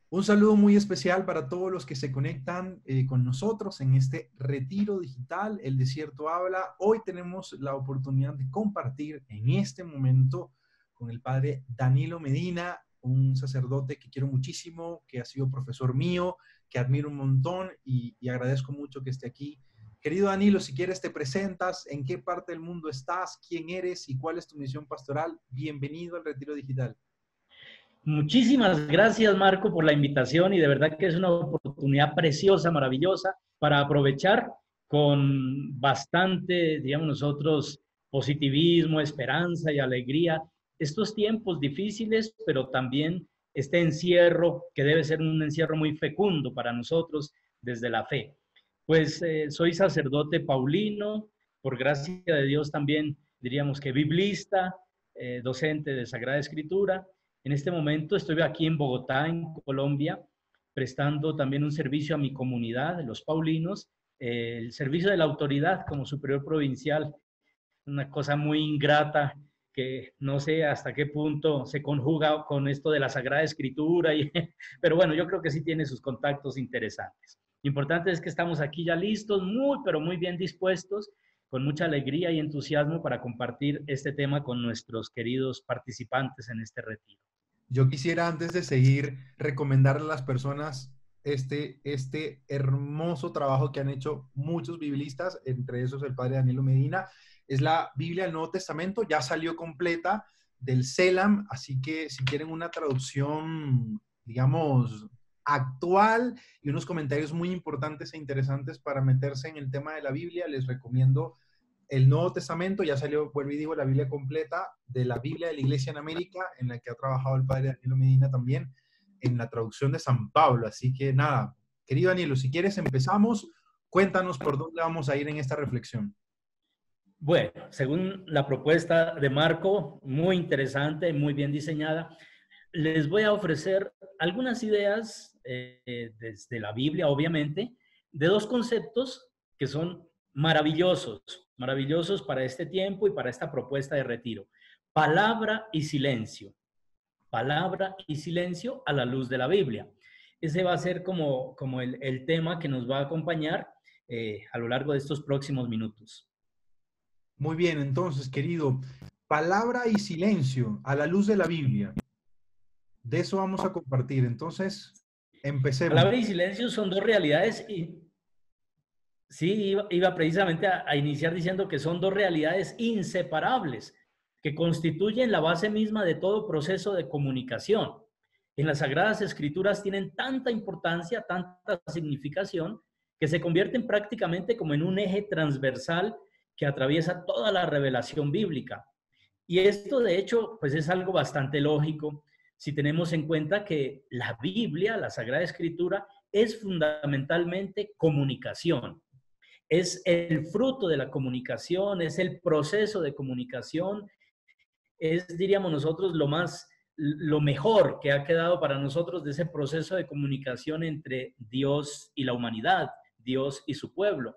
Un saludo muy especial para todos los que se conectan con nosotros en este retiro digital, El Desierto Habla. Hoy tenemos la oportunidad de compartir en este momento con el padre Danilo Medina, un sacerdote que quiero muchísimo, que ha sido profesor mío, que admiro un montón y agradezco mucho que esté aquí. Querido Danilo, si quieres te presentas, en qué parte del mundo estás, quién eres y cuál es tu misión pastoral. Bienvenido al retiro digital. Muchísimas gracias, Marco, por la invitación y de verdad que es una oportunidad preciosa, maravillosa, para aprovechar con bastante, digamos nosotros, positivismo, esperanza y alegría estos tiempos difíciles, pero también este encierro, que debe ser un encierro muy fecundo para nosotros desde la fe. Pues soy sacerdote paulino, por gracia de Dios también diríamos que biblista, docente de Sagrada Escritura. En este momento estoy aquí en Bogotá, en Colombia, prestando también un servicio a mi comunidad, los paulinos, el servicio de la autoridad como superior provincial, una cosa muy ingrata que no sé hasta qué punto se conjuga con esto de la Sagrada Escritura, pero bueno, yo creo que sí tiene sus contactos interesantes. Lo importante es que estamos aquí ya listos, muy, pero muy bien dispuestos, con mucha alegría y entusiasmo para compartir este tema con nuestros queridos participantes en este retiro. Yo quisiera, antes de seguir, recomendarle a las personas este hermoso trabajo que han hecho muchos biblistas, entre esos el padre Danilo Medina. Es la Biblia del Nuevo Testamento, ya salió completa del Selam, así que si quieren una traducción, digamos, actual y unos comentarios muy importantes e interesantes para meterse en el tema de la Biblia, les recomiendo el Nuevo Testamento. Ya salió, vuelvo y digo, la Biblia completa de la Biblia de la Iglesia en América, en la que ha trabajado el padre Danilo Medina también, en la traducción de San Pablo. Así que nada, querido Danilo, si quieres empezamos, cuéntanos por dónde vamos a ir en esta reflexión. Bueno, según la propuesta de Marco, muy interesante, muy bien diseñada, les voy a ofrecer algunas ideas desde la Biblia, obviamente, de dos conceptos que son maravillosos, maravillosos para este tiempo y para esta propuesta de retiro. Palabra y silencio. Palabra y silencio a la luz de la Biblia. Ese va a ser como el tema que nos va a acompañar a lo largo de estos próximos minutos. Muy bien, entonces, querido, palabra y silencio a la luz de la Biblia. De eso vamos a compartir. Entonces, empecemos. Palabra y silencio son dos realidades y sí, iba precisamente a iniciar diciendo que son dos realidades inseparables que constituyen la base misma de todo proceso de comunicación. En las Sagradas Escrituras tienen tanta importancia, tanta significación, que se convierten prácticamente como en un eje transversal que atraviesa toda la revelación bíblica. Y esto, de hecho, pues es algo bastante lógico si tenemos en cuenta que la Biblia, la Sagrada Escritura, es fundamentalmente comunicación. Es el fruto de la comunicación, es el proceso de comunicación, es, diríamos nosotros, lo mejor que ha quedado para nosotros de ese proceso de comunicación entre Dios y la humanidad, Dios y su pueblo.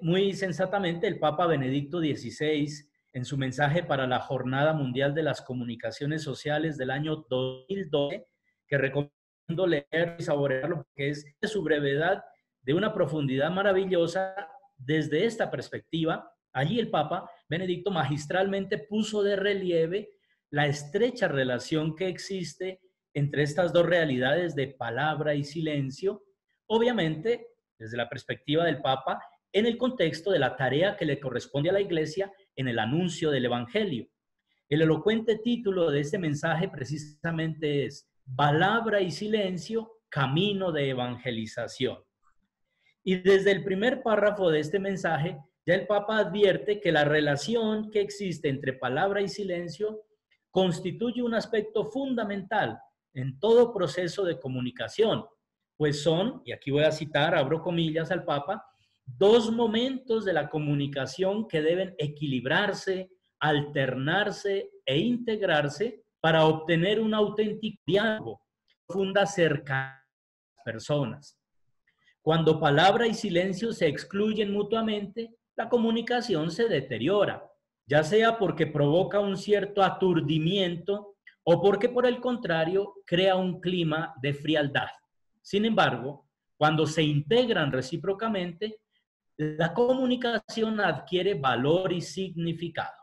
Muy sensatamente, el Papa Benedicto XVI, en su mensaje para la Jornada Mundial de las Comunicaciones Sociales del año 2012, que recomiendo leer y saborearlo porque es de su brevedad, de una profundidad maravillosa, desde esta perspectiva, allí el Papa Benedicto magistralmente puso de relieve la estrecha relación que existe entre estas dos realidades de palabra y silencio, obviamente desde la perspectiva del Papa, en el contexto de la tarea que le corresponde a la Iglesia en el anuncio del Evangelio. El elocuente título de este mensaje precisamente es Palabra y silencio, camino de evangelización. Y desde el primer párrafo de este mensaje, ya el Papa advierte que la relación que existe entre palabra y silencio constituye un aspecto fundamental en todo proceso de comunicación, pues son, y aquí voy a citar, abro comillas al Papa, dos momentos de la comunicación que deben equilibrarse, alternarse e integrarse para obtener un auténtico diálogo, profunda cercanía a las personas. Cuando palabra y silencio se excluyen mutuamente, la comunicación se deteriora, ya sea porque provoca un cierto aturdimiento o porque por el contrario crea un clima de frialdad. Sin embargo, cuando se integran recíprocamente, la comunicación adquiere valor y significado.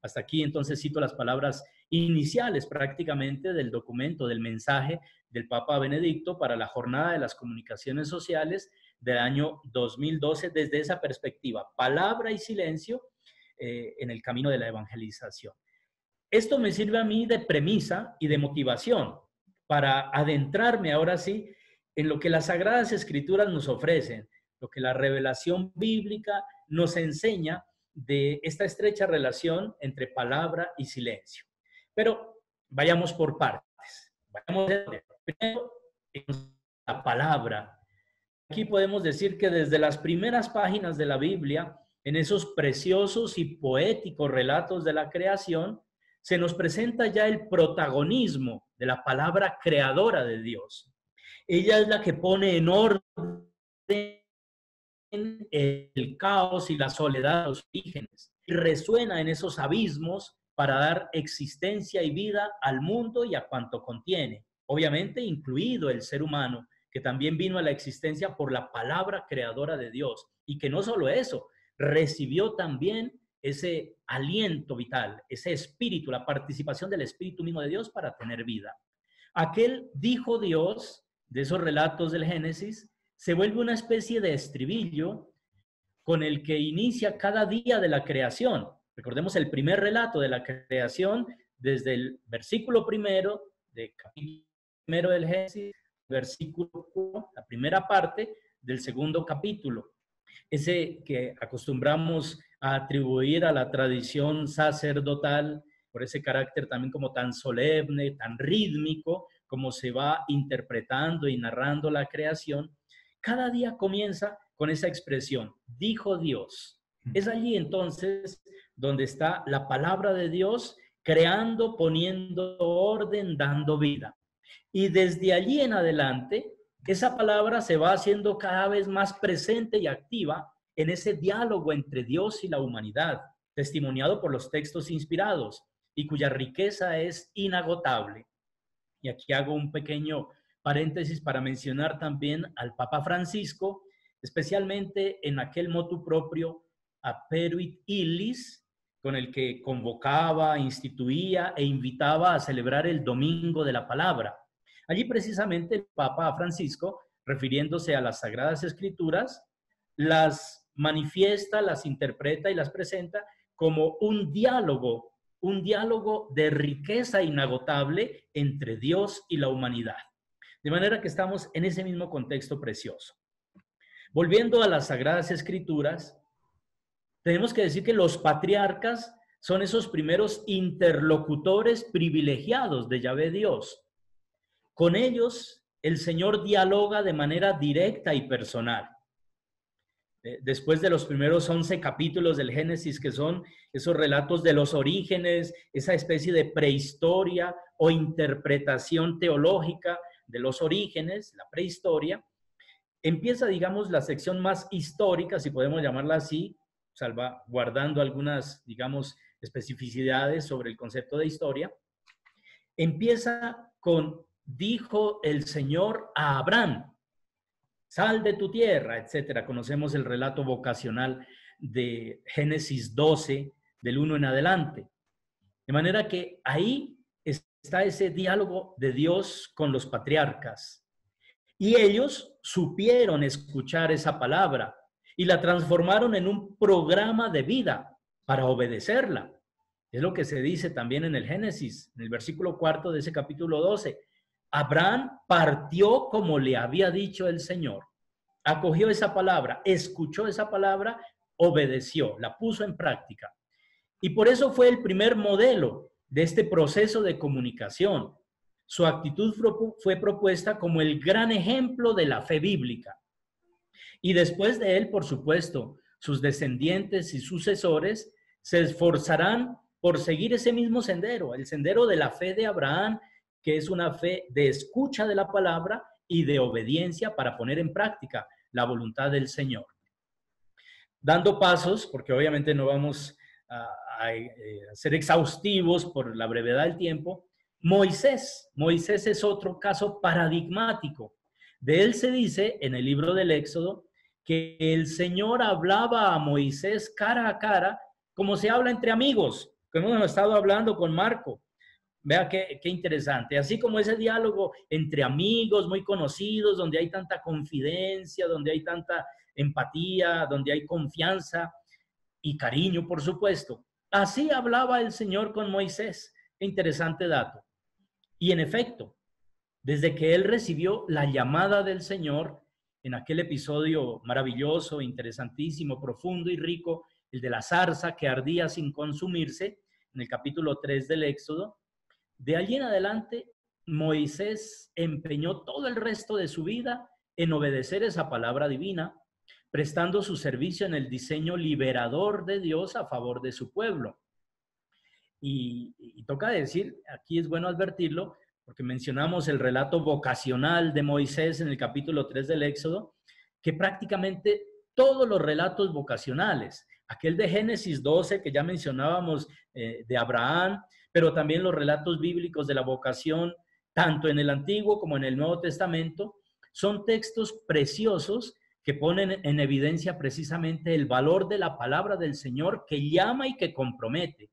Hasta aquí entonces cito las palabras iniciales prácticamente del documento, del mensaje del Papa Benedicto para la Jornada de las Comunicaciones Sociales del año 2012 desde esa perspectiva, palabra y silencio en el camino de la evangelización. Esto me sirve a mí de premisa y de motivación para adentrarme ahora sí en lo que las Sagradas Escrituras nos ofrecen, lo que la revelación bíblica nos enseña de esta estrecha relación entre palabra y silencio. Pero vayamos por partes. Vayamos primero en la palabra. Aquí podemos decir que desde las primeras páginas de la Biblia, en esos preciosos y poéticos relatos de la creación, se nos presenta ya el protagonismo de la palabra creadora de Dios. Ella es la que pone en orden el caos y la soledad de los orígenes y resuena en esos abismos para dar existencia y vida al mundo y a cuanto contiene, obviamente incluido el ser humano, que también vino a la existencia por la palabra creadora de Dios, y que no solo eso, recibió también ese aliento vital, ese espíritu, la participación del espíritu mismo de Dios para tener vida. Aquel dijo Dios de esos relatos del Génesis se vuelve una especie de estribillo con el que inicia cada día de la creación. Recordemos el primer relato de la creación desde el versículo primero de capítulo primero del Génesis, versículo, la primera parte del segundo capítulo. Ese que acostumbramos a atribuir a la tradición sacerdotal, por ese carácter también como tan solemne, tan rítmico, como se va interpretando y narrando la creación, cada día comienza con esa expresión, dijo Dios. Es allí entonces donde está la palabra de Dios creando, poniendo orden, dando vida. Y desde allí en adelante, esa palabra se va haciendo cada vez más presente y activa en ese diálogo entre Dios y la humanidad, testimoniado por los textos inspirados y cuya riqueza es inagotable. Y aquí hago un pequeño paréntesis para mencionar también al Papa Francisco, especialmente en aquel motu propio Aperuit Illis, con el que convocaba, instituía e invitaba a celebrar el Domingo de la Palabra. Allí precisamente el Papa Francisco, refiriéndose a las Sagradas Escrituras, las manifiesta, las interpreta y las presenta como un diálogo de riqueza inagotable entre Dios y la humanidad. De manera que estamos en ese mismo contexto precioso. Volviendo a las Sagradas Escrituras, tenemos que decir que los patriarcas son esos primeros interlocutores privilegiados de Yahvé Dios. Con ellos, el Señor dialoga de manera directa y personal. Después de los primeros 11 capítulos del Génesis, que son esos relatos de los orígenes, esa especie de prehistoria o interpretación teológica de los orígenes, la prehistoria, empieza, digamos, la sección más histórica, si podemos llamarla así, guardando algunas, digamos, especificidades sobre el concepto de historia. Empieza con, dijo el Señor a Abraham, sal de tu tierra, etcétera. Conocemos el relato vocacional de Génesis 12, del 1 en adelante. De manera que ahí está ese diálogo de Dios con los patriarcas. Y ellos supieron escuchar esa palabra y la transformaron en un programa de vida para obedecerla. Es lo que se dice también en el Génesis, en el versículo 4 de ese capítulo 12. Abraham partió como le había dicho el Señor. Acogió esa palabra, escuchó esa palabra, obedeció, la puso en práctica. Y por eso fue el primer modelo de este proceso de comunicación. Su actitud fue propuesta como el gran ejemplo de la fe bíblica. Y después de él, por supuesto, sus descendientes y sucesores se esforzarán por seguir ese mismo sendero, el sendero de la fe de Abraham, que es una fe de escucha de la palabra y de obediencia para poner en práctica la voluntad del Señor. Dando pasos, porque obviamente no vamos a ser exhaustivos por la brevedad del tiempo, Moisés es otro caso paradigmático. De él se dice en el libro del Éxodo que el Señor hablaba a Moisés cara a cara, como se habla entre amigos, como hemos estado hablando con Marco. Vea qué interesante. Así como ese diálogo entre amigos muy conocidos, donde hay tanta confidencia, donde hay tanta empatía, donde hay confianza y cariño, por supuesto. Así hablaba el Señor con Moisés. Qué interesante dato. Y en efecto, desde que él recibió la llamada del Señor, en aquel episodio maravilloso, interesantísimo, profundo y rico, el de la zarza que ardía sin consumirse, en el capítulo 3 del Éxodo, de allí en adelante, Moisés empeñó todo el resto de su vida en obedecer esa palabra divina, prestando su servicio en el diseño liberador de Dios a favor de su pueblo. Y toca decir, aquí es bueno advertirlo, porque mencionamos el relato vocacional de Moisés en el capítulo 3 del Éxodo, que prácticamente todos los relatos vocacionales, aquel de Génesis 12 que ya mencionábamos de Abraham, pero también los relatos bíblicos de la vocación, tanto en el Antiguo como en el Nuevo Testamento, son textos preciosos que ponen en evidencia precisamente el valor de la palabra del Señor que llama y que compromete.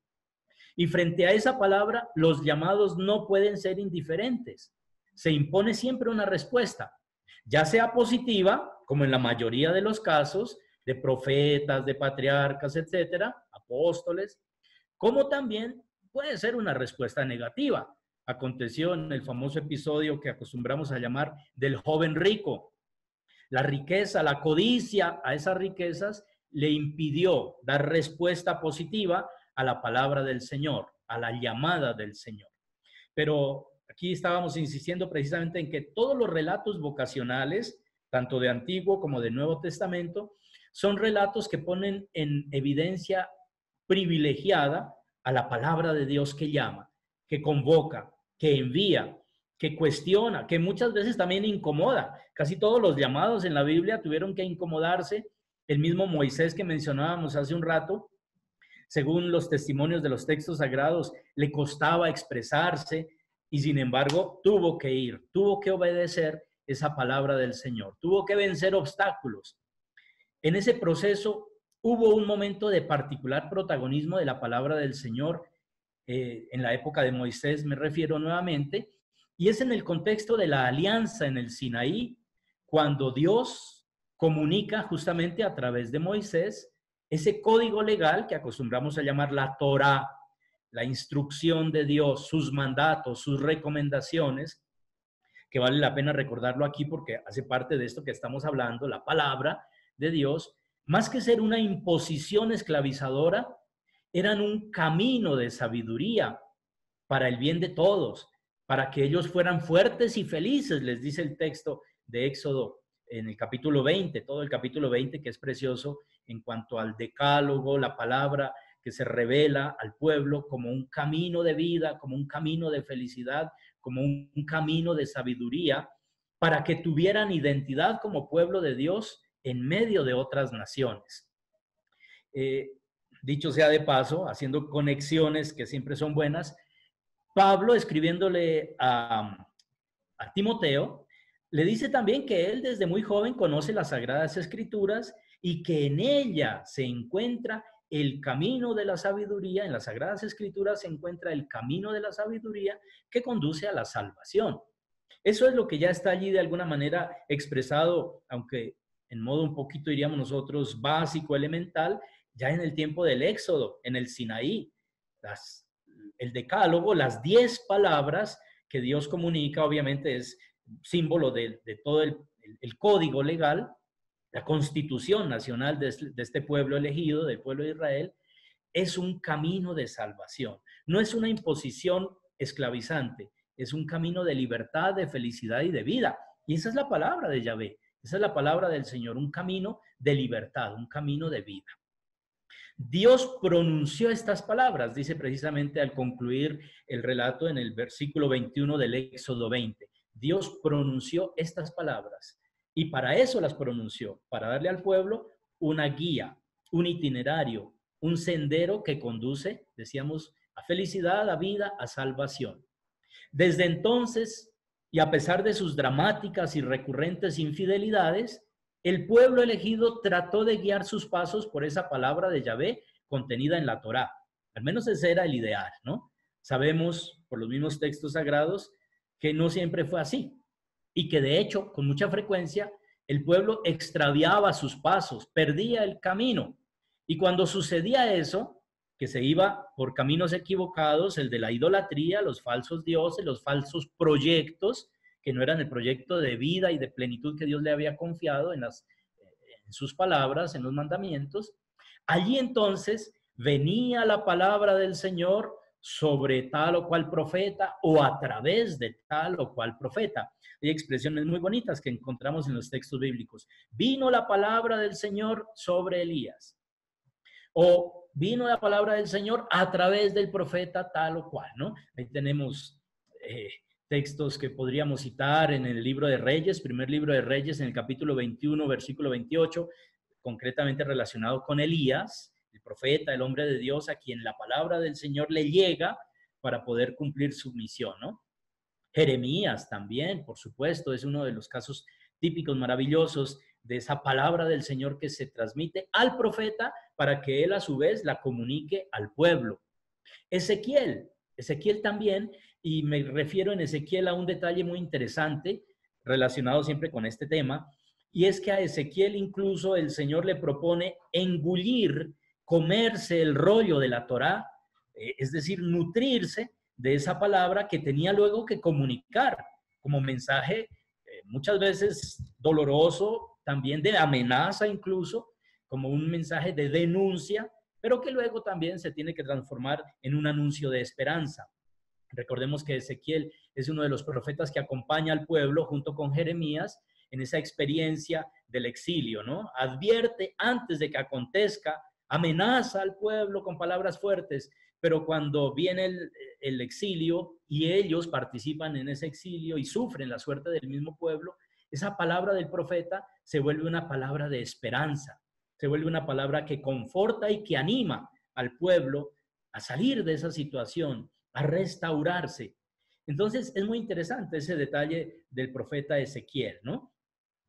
Y frente a esa palabra, los llamados no pueden ser indiferentes. Se impone siempre una respuesta, ya sea positiva, como en la mayoría de los casos, de profetas, de patriarcas, etcétera, apóstoles, como también puede ser una respuesta negativa. Aconteció en el famoso episodio que acostumbramos a llamar del joven rico. La riqueza, la codicia a esas riquezas le impidió dar respuesta positiva a la palabra del Señor, a la llamada del Señor. Pero aquí estábamos insistiendo precisamente en que todos los relatos vocacionales, tanto de Antiguo como de Nuevo Testamento, son relatos que ponen en evidencia privilegiada a la palabra de Dios que llama, que convoca, que envía, que cuestiona, que muchas veces también incomoda. Casi todos los llamados en la Biblia tuvieron que incomodarse. El mismo Moisés que mencionábamos hace un rato, según los testimonios de los textos sagrados, le costaba expresarse y sin embargo tuvo que ir, tuvo que obedecer esa palabra del Señor, tuvo que vencer obstáculos. En ese proceso hubo un momento de particular protagonismo de la palabra del Señor, en la época de Moisés me refiero nuevamente, y es en el contexto de la alianza en el Sinaí, cuando Dios comunica justamente a través de Moisés ese código legal que acostumbramos a llamar la Torá, la instrucción de Dios, sus mandatos, sus recomendaciones, que vale la pena recordarlo aquí porque hace parte de esto que estamos hablando, la palabra de Dios, más que ser una imposición esclavizadora, eran un camino de sabiduría para el bien de todos, para que ellos fueran fuertes y felices, les dice el texto de Éxodo en el capítulo 20, todo el capítulo 20 que es precioso en cuanto al decálogo, la palabra que se revela al pueblo como un camino de vida, como un camino de felicidad, como un camino de sabiduría, para que tuvieran identidad como pueblo de Dios en medio de otras naciones. Dicho sea de paso, haciendo conexiones que siempre son buenas, Pablo, escribiéndole a Timoteo, le dice también que él desde muy joven conoce las Sagradas Escrituras y que en ella se encuentra el camino de la sabiduría, en las Sagradas Escrituras se encuentra el camino de la sabiduría que conduce a la salvación. Eso es lo que ya está allí de alguna manera expresado, aunque en modo un poquito diríamos nosotros básico, elemental, ya en el tiempo del Éxodo, en el Sinaí. El decálogo, las 10 palabras que Dios comunica, obviamente es símbolo de todo el código legal, la constitución nacional de este pueblo elegido, del pueblo de Israel, es un camino de salvación. No es una imposición esclavizante, es un camino de libertad, de felicidad y de vida. Y esa es la palabra de Yahvé, esa es la palabra del Señor, un camino de libertad, un camino de vida. Dios pronunció estas palabras, dice precisamente al concluir el relato en el versículo 21 del Éxodo 20. Dios pronunció estas palabras y para eso las pronunció, para darle al pueblo una guía, un itinerario, un sendero que conduce, decíamos, a felicidad, a vida, a salvación. Desde entonces, y a pesar de sus dramáticas y recurrentes infidelidades, el pueblo elegido trató de guiar sus pasos por esa palabra de Yahvé contenida en la Torá. Al menos ese era el ideal, ¿no? Sabemos por los mismos textos sagrados que no siempre fue así y que de hecho, con mucha frecuencia, el pueblo extraviaba sus pasos, perdía el camino. Y cuando sucedía eso, que se iba por caminos equivocados, el de la idolatría, los falsos dioses, los falsos proyectos, que no eran el proyecto de vida y de plenitud que Dios le había confiado en sus palabras, en los mandamientos, allí entonces venía la palabra del Señor sobre tal o cual profeta o a través de tal o cual profeta. Hay expresiones muy bonitas que encontramos en los textos bíblicos. Vino la palabra del Señor sobre Elías. O vino la palabra del Señor a través del profeta tal o cual, ¿no? Ahí tenemos textos que podríamos citar en el libro de Reyes, primer libro de Reyes, en el capítulo 21, versículo 28, concretamente relacionado con Elías, el profeta, el hombre de Dios, a quien la palabra del Señor le llega para poder cumplir su misión, ¿no? Jeremías también, por supuesto, es uno de los casos típicos, maravillosos, de esa palabra del Señor que se transmite al profeta para que él a su vez la comunique al pueblo. Ezequiel también, y me refiero en Ezequiel a un detalle muy interesante relacionado siempre con este tema, y es que a Ezequiel incluso el Señor le propone engullir, comerse el rollo de la Torá, es decir, nutrirse de esa palabra que tenía luego que comunicar como mensaje muchas veces doloroso, también de amenaza incluso, como un mensaje de denuncia, pero que luego también se tiene que transformar en un anuncio de esperanza. Recordemos que Ezequiel es uno de los profetas que acompaña al pueblo junto con Jeremías en esa experiencia del exilio, ¿no? Advierte antes de que acontezca, amenaza al pueblo con palabras fuertes, pero cuando viene el exilio y ellos participan en ese exilio y sufren la suerte del mismo pueblo, esa palabra del profeta se vuelve una palabra de esperanza, se vuelve una palabra que conforta y que anima al pueblo a salir de esa situación, a restaurarse. Entonces es muy interesante ese detalle del profeta Ezequiel, ¿no?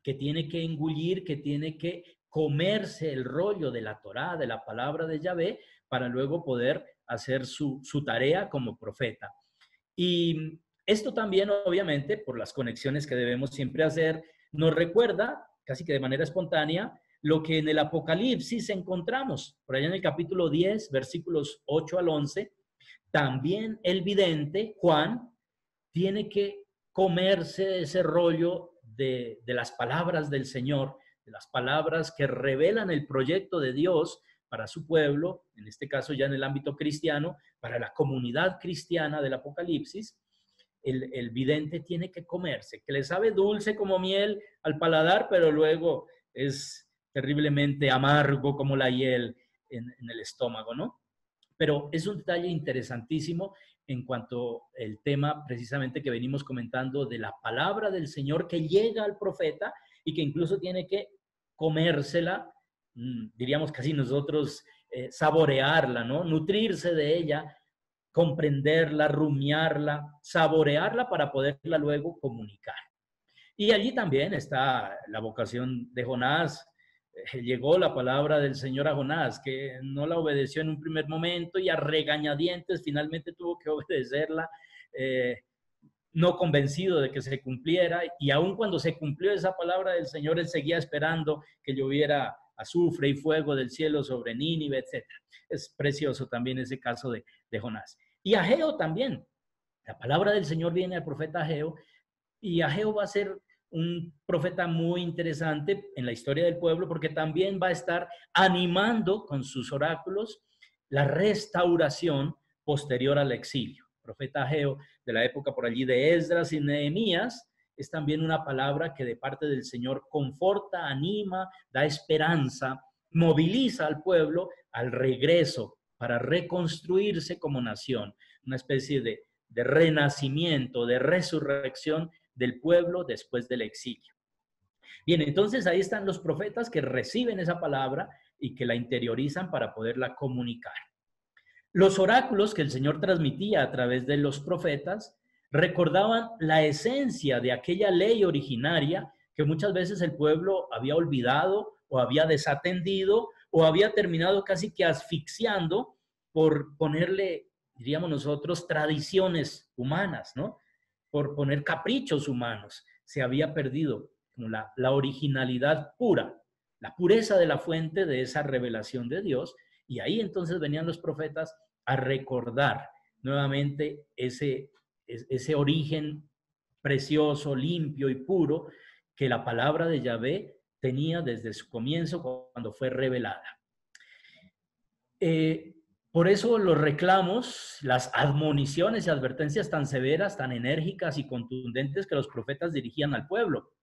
Que tiene que engullir, que tiene que comerse el rollo de la Torá, de la palabra de Yahvé, para luego poder hacer su tarea como profeta. Y esto también, obviamente, por las conexiones que debemos siempre hacer, nos recuerda, casi que de manera espontánea, lo que en el Apocalipsis encontramos. Por allá en el capítulo 10, versículos 8 al 11, también el vidente, Juan, tiene que comerse ese rollo de las palabras del Señor, de las palabras que revelan el proyecto de Dios para su pueblo, en este caso ya en el ámbito cristiano, para la comunidad cristiana del Apocalipsis. El vidente tiene que comerse, que le sabe dulce como miel al paladar, pero luego es terriblemente amargo como la hiel en el estómago, ¿no? Pero es un detalle interesantísimo en cuanto al tema precisamente que venimos comentando de la palabra del Señor que llega al profeta y que incluso tiene que comérsela, diríamos casi nosotros, saborearla, ¿no? Nutrirse de ella, comprenderla, rumiarla, saborearla para poderla luego comunicar. Y allí también está la vocación de Jonás. Llegó la palabra del Señor a Jonás, que no la obedeció en un primer momento y a regañadientes finalmente tuvo que obedecerla, no convencido de que se cumpliera. Y aun cuando se cumplió esa palabra del Señor, él seguía esperando que lloviera azufre y fuego del cielo sobre Nínive, etc. Es precioso también ese caso de Jonás. Y Ageo también. La palabra del Señor viene al profeta Ageo, y Ageo va a ser un profeta muy interesante en la historia del pueblo porque también va a estar animando con sus oráculos la restauración posterior al exilio. El profeta Ageo de la época por allí de Esdras y Nehemías es también una palabra que de parte del Señor conforta, anima, da esperanza, moviliza al pueblo al regreso para reconstruirse como nación, una especie de renacimiento, de resurrección del pueblo después del exilio. Bien, entonces ahí están los profetas que reciben esa palabra y que la interiorizan para poderla comunicar. Los oráculos que el Señor transmitía a través de los profetas recordaban la esencia de aquella ley originaria que muchas veces el pueblo había olvidado o había desatendido o había terminado casi que asfixiando por ponerle, diríamos nosotros, tradiciones humanas, ¿no? Por poner caprichos humanos. Se había perdido como la originalidad pura, la pureza de la fuente de esa revelación de Dios. Y ahí entonces venían los profetas a recordar nuevamente ese origen precioso, limpio y puro que la palabra de Yahvé tenía desde su comienzo cuando fue revelada. Por eso los reclamos, las admoniciones y advertencias tan severas, tan enérgicas y contundentes que los profetas dirigían al pueblo.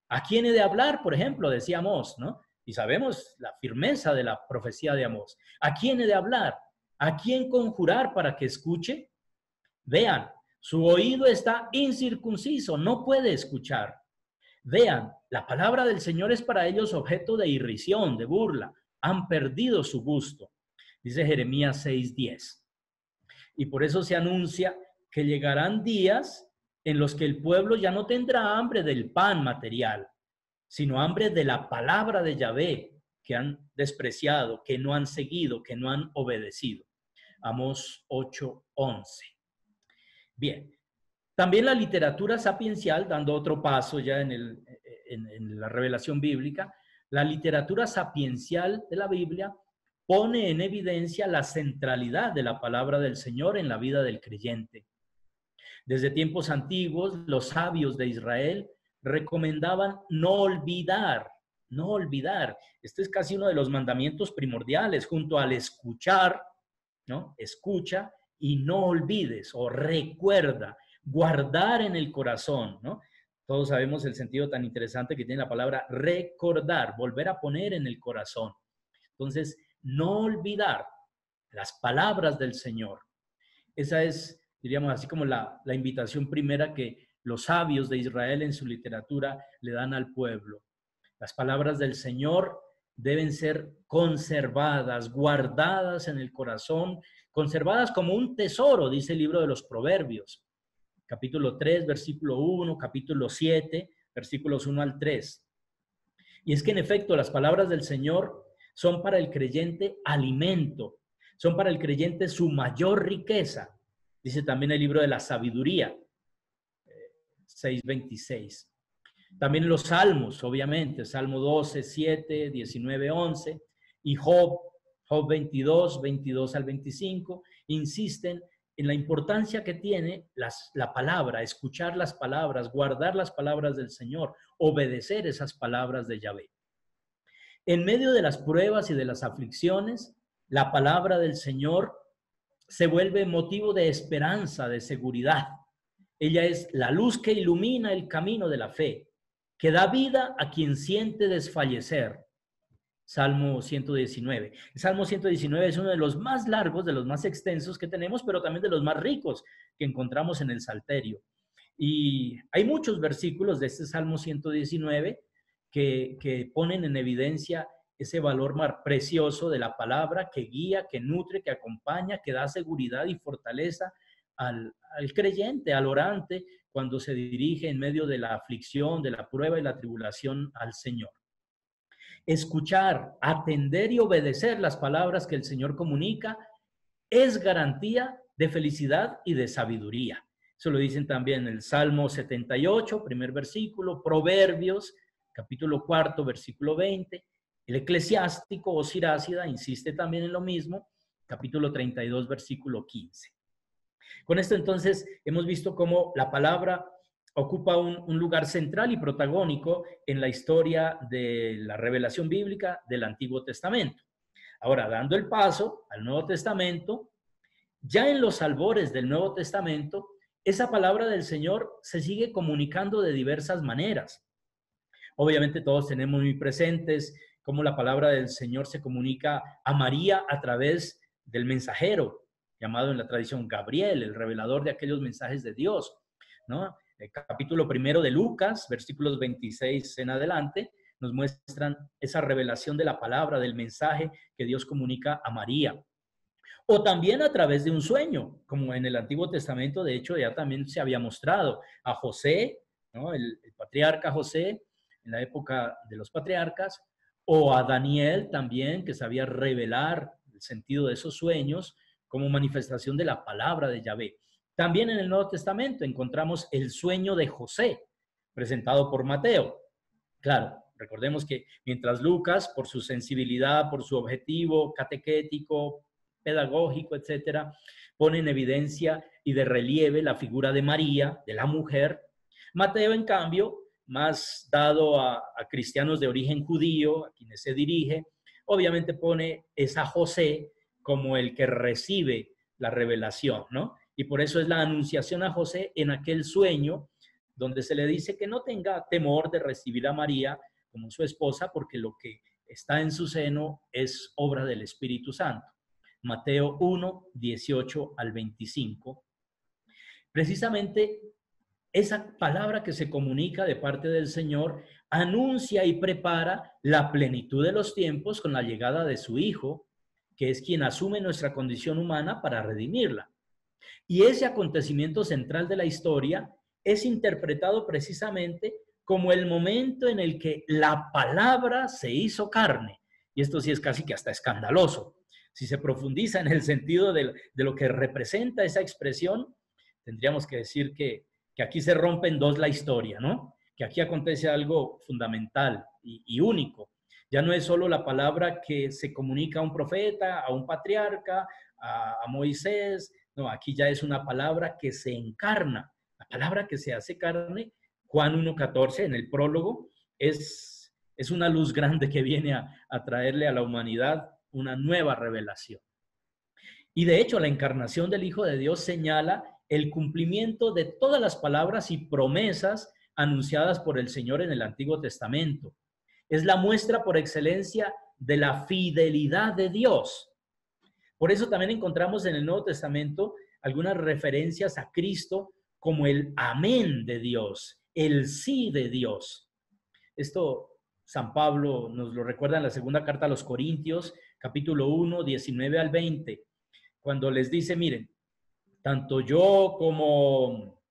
¿A quién he de hablar, por ejemplo? Decía Amós, ¿no? Y sabemos la firmeza de la profecía de Amós. ¿A quién he de hablar? ¿A quién conjurar para que escuche? Vean, su oído está incircunciso, no puede escuchar. Vean, la palabra del Señor es para ellos objeto de irrisión, de burla. Han perdido su gusto. Dice Jeremías 6:10. Y por eso se anuncia que llegarán días en los que el pueblo ya no tendrá hambre del pan material, sino hambre de la palabra de Yahvé, que han despreciado, que no han seguido, que no han obedecido. Amós 8:11. Bien, también la literatura sapiencial, dando otro paso ya en la revelación bíblica, la literatura sapiencial de la Biblia pone en evidencia la centralidad de la palabra del Señor en la vida del creyente. Desde tiempos antiguos, los sabios de Israel recomendaban no olvidar, no olvidar. Este es casi uno de los mandamientos primordiales, junto al escuchar, ¿no? Escucha y no olvides o recuerda, guardar en el corazón, ¿no? Todos sabemos el sentido tan interesante que tiene la palabra recordar, volver a poner en el corazón. Entonces, no olvidar las palabras del Señor. Esa es, diríamos así, como la invitación primera que los sabios de Israel en su literatura le dan al pueblo. Las palabras del Señor deben ser conservadas, guardadas en el corazón, conservadas como un tesoro, dice el libro de los Proverbios, capítulo 3, versículo 1, capítulo 7, versículos 1 al 3. Y es que en efecto las palabras del Señor son para el creyente alimento, son para el creyente su mayor riqueza. Dice también el libro de la sabiduría, 6:26. También los salmos, obviamente, Salmo 12, 7, 19, 11, y Job 22, 22 al 25, insisten en la importancia que tiene la palabra, escuchar las palabras, guardar las palabras del Señor, obedecer esas palabras de Yahvé. En medio de las pruebas y de las aflicciones, la palabra del Señor se vuelve motivo de esperanza, de seguridad. Ella es la luz que ilumina el camino de la fe, que da vida a quien siente desfallecer. Salmo 119. El Salmo 119 es uno de los más largos, de los más extensos que tenemos, pero también de los más ricos que encontramos en el Salterio. Y hay muchos versículos de este Salmo 119 que ponen en evidencia ese valor más precioso de la palabra que guía, que nutre, que acompaña, que da seguridad y fortaleza al creyente, al orante, cuando se dirige en medio de la aflicción, de la prueba y la tribulación al Señor. Escuchar, atender y obedecer las palabras que el Señor comunica es garantía de felicidad y de sabiduría. Eso lo dicen también en el Salmo 78, primer versículo, Proverbios, capítulo 4, versículo 20, el Eclesiástico o Sirácida insiste también en lo mismo, capítulo 32, versículo 15. Con esto entonces hemos visto cómo la palabra ocupa un lugar central y protagónico en la historia de la revelación bíblica del Antiguo Testamento. Ahora, dando el paso al Nuevo Testamento, ya en los albores del Nuevo Testamento, esa palabra del Señor se sigue comunicando de diversas maneras. Obviamente todos tenemos muy presentes cómo la palabra del Señor se comunica a María a través del mensajero, llamado en la tradición Gabriel, el revelador de aquellos mensajes de Dios, ¿no? El capítulo 1 de Lucas, versículos 26 en adelante, nos muestran esa revelación de la palabra, del mensaje que Dios comunica a María. o también a través de un sueño, como en el Antiguo Testamento, de hecho, ya también se había mostrado a José, ¿no? El patriarca José, en la época de los patriarcas, o a Daniel también, que sabía revelar el sentido de esos sueños como manifestación de la palabra de Yahvé. También en el Nuevo Testamento encontramos el sueño de José, presentado por Mateo. Claro, recordemos que mientras Lucas, por su sensibilidad, por su objetivo catequético, pedagógico, etcétera, pone en evidencia y de relieve la figura de María, de la mujer, Mateo, en cambio, más dado a cristianos de origen judío, a quienes se dirige, obviamente pone a José como el que recibe la revelación, ¿no? Y por eso es la anunciación a José en aquel sueño donde se le dice que no tenga temor de recibir a María como su esposa, porque lo que está en su seno es obra del Espíritu Santo. Mateo 1, 18 al 25. Precisamente esa palabra que se comunica de parte del Señor anuncia y prepara la plenitud de los tiempos con la llegada de su Hijo, que es quien asume nuestra condición humana para redimirla. Y ese acontecimiento central de la historia es interpretado precisamente como el momento en el que la palabra se hizo carne. Y esto sí es casi que hasta escandaloso. Si se profundiza en el sentido de lo que representa esa expresión, tendríamos que decir que aquí se rompe en dos la historia, ¿no? Que aquí acontece algo fundamental y único. Ya no es solo la palabra que se comunica a un profeta, a un patriarca, a Moisés. No, aquí ya es una palabra que se encarna. La palabra que se hace carne, Juan 1:14 en el prólogo, es una luz grande que viene a traerle a la humanidad una nueva revelación. Y de hecho, la encarnación del Hijo de Dios señala el cumplimiento de todas las palabras y promesas anunciadas por el Señor en el Antiguo Testamento. Es la muestra por excelencia de la fidelidad de Dios. Por eso también encontramos en el Nuevo Testamento algunas referencias a Cristo como el amén de Dios, el sí de Dios. Esto San Pablo nos lo recuerda en la segunda carta a los Corintios, capítulo 1, 19 al 20, cuando les dice, miren, tanto yo como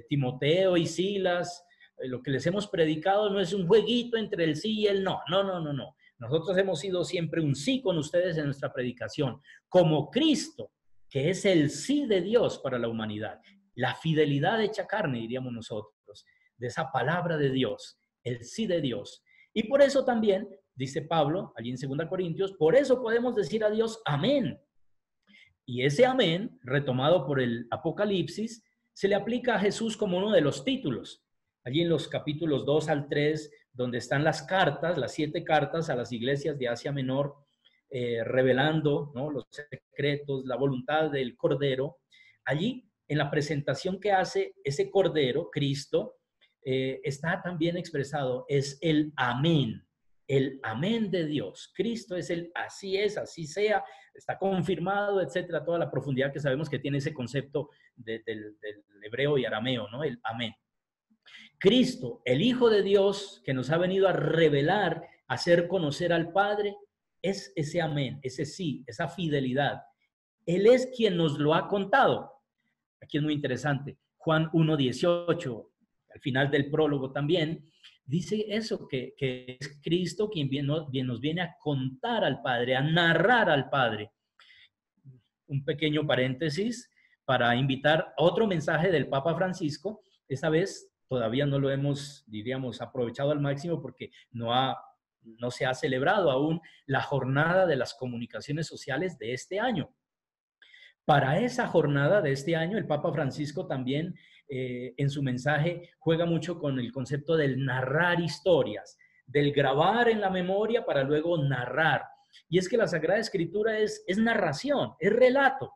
Timoteo y Silas, lo que les hemos predicado no es un jueguito entre el sí y el no. No. Nosotros hemos sido siempre un sí con ustedes en nuestra predicación, como Cristo, que es el sí de Dios para la humanidad. La fidelidad hecha carne, diríamos nosotros, de esa palabra de Dios, el sí de Dios. Y por eso también, dice Pablo, allí en 2 Corintios, por eso podemos decir a Dios amén. Y ese amén, retomado por el Apocalipsis, se le aplica a Jesús como uno de los títulos. Allí en los capítulos 2 al 3, donde están las cartas, las 7 cartas a las iglesias de Asia Menor, revelando, ¿no?, los secretos, la voluntad del Cordero. Allí, en la presentación que hace ese Cordero, Cristo, está también expresado, es el amén de Dios. Cristo es el así es, así sea, está confirmado, etcétera, toda la profundidad que sabemos que tiene ese concepto del hebreo y arameo, ¿no? El amén. Cristo, el Hijo de Dios, que nos ha venido a revelar, a hacer conocer al Padre, es ese amén, ese sí, esa fidelidad. Él es quien nos lo ha contado. Aquí es muy interesante. Juan 1:18, al final del prólogo también, dice eso, que es Cristo quien nos viene a contar al Padre, a narrar al Padre. Un pequeño paréntesis para invitar a otro mensaje del Papa Francisco. Esta vez todavía no lo hemos, diríamos, aprovechado al máximo porque no se ha celebrado aún la jornada de las comunicaciones sociales de este año. Para esa jornada de este año, el Papa Francisco también en su mensaje juega mucho con el concepto del narrar historias, del grabar en la memoria para luego narrar. Y es que la Sagrada Escritura es narración, es relato,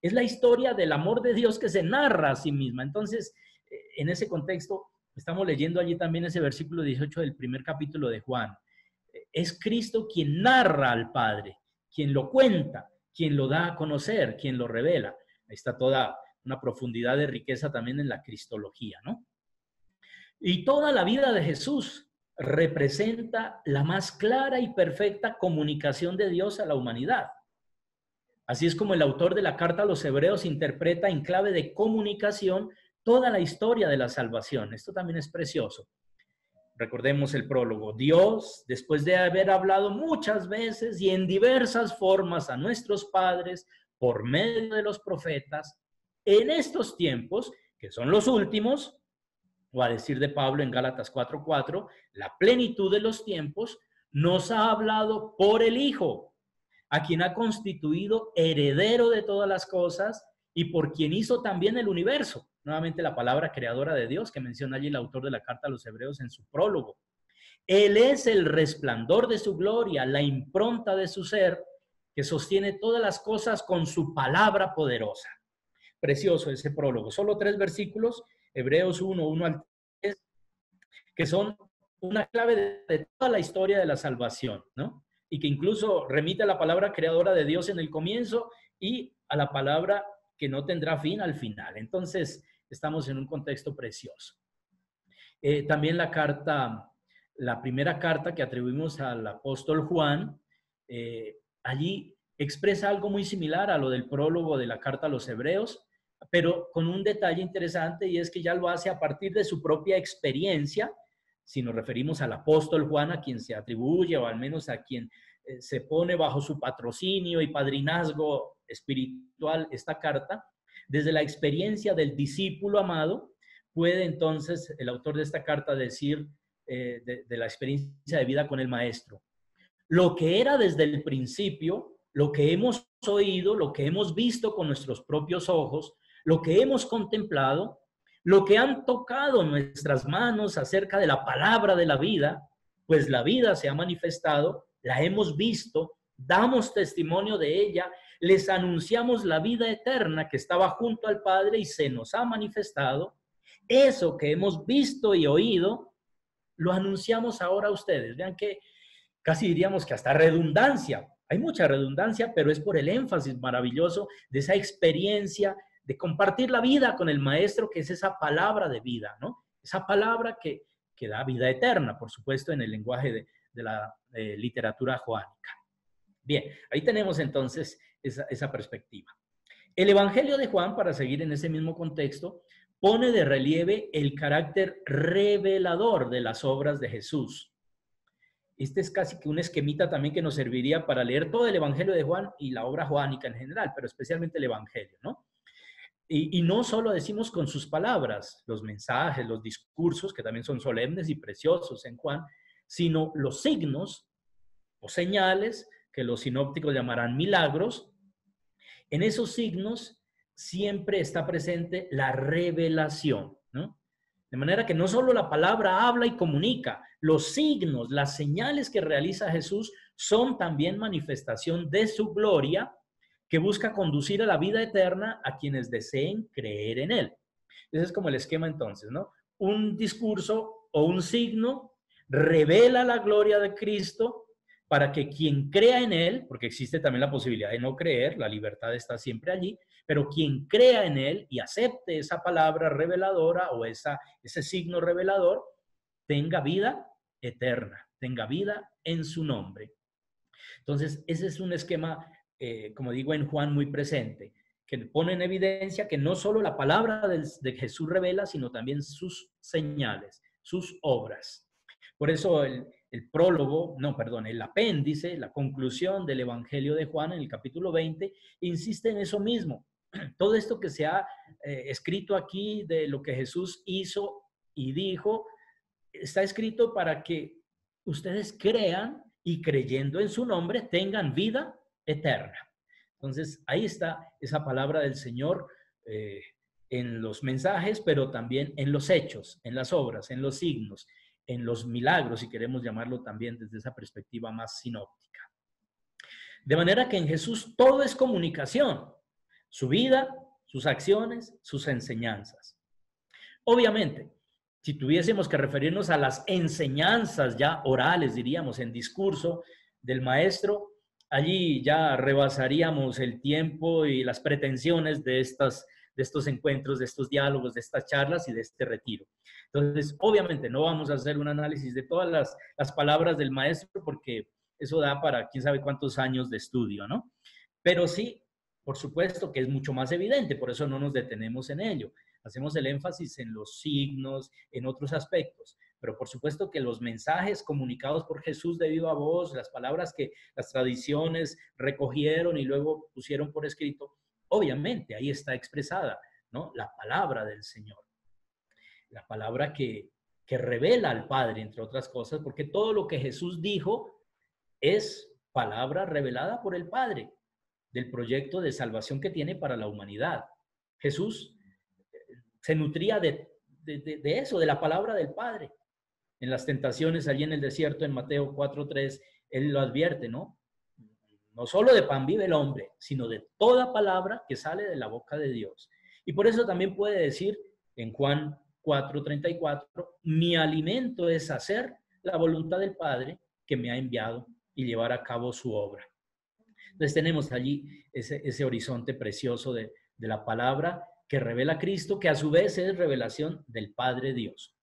es la historia del amor de Dios que se narra a sí misma. Entonces, en ese contexto, estamos leyendo allí también ese versículo 18 del primer capítulo de Juan. Es Cristo quien narra al Padre, quien lo cuenta, quien lo da a conocer, quien lo revela. Ahí está toda una profundidad de riqueza también en la cristología, ¿no? Y toda la vida de Jesús representa la más clara y perfecta comunicación de Dios a la humanidad. Así es como el autor de la carta a los Hebreos interpreta en clave de comunicación toda la historia de la salvación. Esto también es precioso. Recordemos el prólogo. Dios, después de haber hablado muchas veces y en diversas formas a nuestros padres por medio de los profetas, en estos tiempos, que son los últimos, o a decir de Pablo en Gálatas 4:4, la plenitud de los tiempos, nos ha hablado por el Hijo, a quien ha constituido heredero de todas las cosas y por quien hizo también el universo. Nuevamente la palabra creadora de Dios que menciona allí el autor de la carta a los Hebreos en su prólogo. Él es el resplandor de su gloria, la impronta de su ser, que sostiene todas las cosas con su palabra poderosa. Precioso ese prólogo. Solo 3 versículos, Hebreos 1 al 3, que son una clave de toda la historia de la salvación, ¿no? Y que incluso remite a la palabra creadora de Dios en el comienzo y a la palabra que no tendrá fin al final. Entonces, estamos en un contexto precioso. También la primera carta que atribuimos al apóstol Juan, allí expresa algo muy similar a lo del prólogo de la carta a los Hebreos, pero con un detalle interesante, y es que ya lo hace a partir de su propia experiencia. Si nos referimos al apóstol Juan, a quien se atribuye, o al menos a quien se pone bajo su patrocinio y padrinazgo espiritual esta carta, desde la experiencia del discípulo amado, puede entonces el autor de esta carta decir de la experiencia de vida con el maestro: lo que era desde el principio, lo que hemos oído, lo que hemos visto con nuestros propios ojos, lo que hemos contemplado, lo que han tocado nuestras manos acerca de la palabra de la vida, pues la vida se ha manifestado, la hemos visto, damos testimonio de ella, les anunciamos la vida eterna que estaba junto al Padre y se nos ha manifestado. Eso que hemos visto y oído, lo anunciamos ahora a ustedes. Vean que casi diríamos que hasta redundancia. Hay mucha redundancia, pero es por el énfasis maravilloso de esa experiencia de compartir la vida con el maestro, que es esa palabra de vida, ¿no? Esa palabra que da vida eterna, por supuesto, en el lenguaje de la literatura joánica. Bien, ahí tenemos entonces esa perspectiva. El Evangelio de Juan, para seguir en ese mismo contexto, pone de relieve el carácter revelador de las obras de Jesús. Este es casi que un esquemita también que nos serviría para leer todo el Evangelio de Juan y la obra joánica en general, pero especialmente el Evangelio, ¿no? Y no solo decimos con sus palabras, los mensajes, los discursos, que también son solemnes y preciosos en Juan, sino los signos o señales que los sinópticos llamarán milagros. En esos signos siempre está presente la revelación, ¿no? De manera que no solo la palabra habla y comunica, los signos, las señales que realiza Jesús son también manifestación de su gloria, que busca conducir a la vida eterna a quienes deseen creer en él. Ese es como el esquema entonces, ¿no? Un discurso o un signo revela la gloria de Cristo para que quien crea en él, porque existe también la posibilidad de no creer, la libertad está siempre allí, pero quien crea en él y acepte esa palabra reveladora o ese signo revelador, tenga vida eterna, tenga vida en su nombre. Entonces, ese es un esquema, como digo, en Juan muy presente, que pone en evidencia que no solo la palabra de Jesús revela, sino también sus señales, sus obras. Por eso el apéndice, la conclusión del Evangelio de Juan en el capítulo 20, insiste en eso mismo. Todo esto que se ha escrito aquí de lo que Jesús hizo y dijo, está escrito para que ustedes crean y creyendo en su nombre tengan vida eterna. Entonces, ahí está esa palabra del Señor en los mensajes, pero también en los hechos, en las obras, en los signos, en los milagros, si queremos llamarlo también desde esa perspectiva más sinóptica. De manera que en Jesús todo es comunicación, su vida, sus acciones, sus enseñanzas. Obviamente, si tuviésemos que referirnos a las enseñanzas ya orales, diríamos, en discurso del maestro, allí ya rebasaríamos el tiempo y las pretensiones de estos encuentros, de estos diálogos, de estas charlas y de este retiro. Entonces, obviamente, no vamos a hacer un análisis de todas las palabras del maestro porque eso da para quién sabe cuántos años de estudio, ¿no? Pero sí Por supuesto que es mucho más evidente, por eso no nos detenemos en ello. Hacemos el énfasis en los signos, en otros aspectos, pero por supuesto que los mensajes comunicados por Jesús de viva voz, las palabras que las tradiciones recogieron y luego pusieron por escrito, obviamente ahí está expresada, ¿no? La palabra del Señor, la palabra que revela al Padre, entre otras cosas, porque todo lo que Jesús dijo es palabra revelada por el Padre, del proyecto de salvación que tiene para la humanidad. Jesús se nutría de eso, de la palabra del Padre. En las tentaciones allí en el desierto, en Mateo 4:3, Él lo advierte, ¿no? No solo de pan vive el hombre, sino de toda palabra que sale de la boca de Dios. Y por eso también puede decir en Juan 4:34, mi alimento es hacer la voluntad del Padre que me ha enviado y llevar a cabo su obra. Entonces tenemos allí ese horizonte precioso de la palabra que revela a Cristo, que a su vez es revelación del Padre Dios.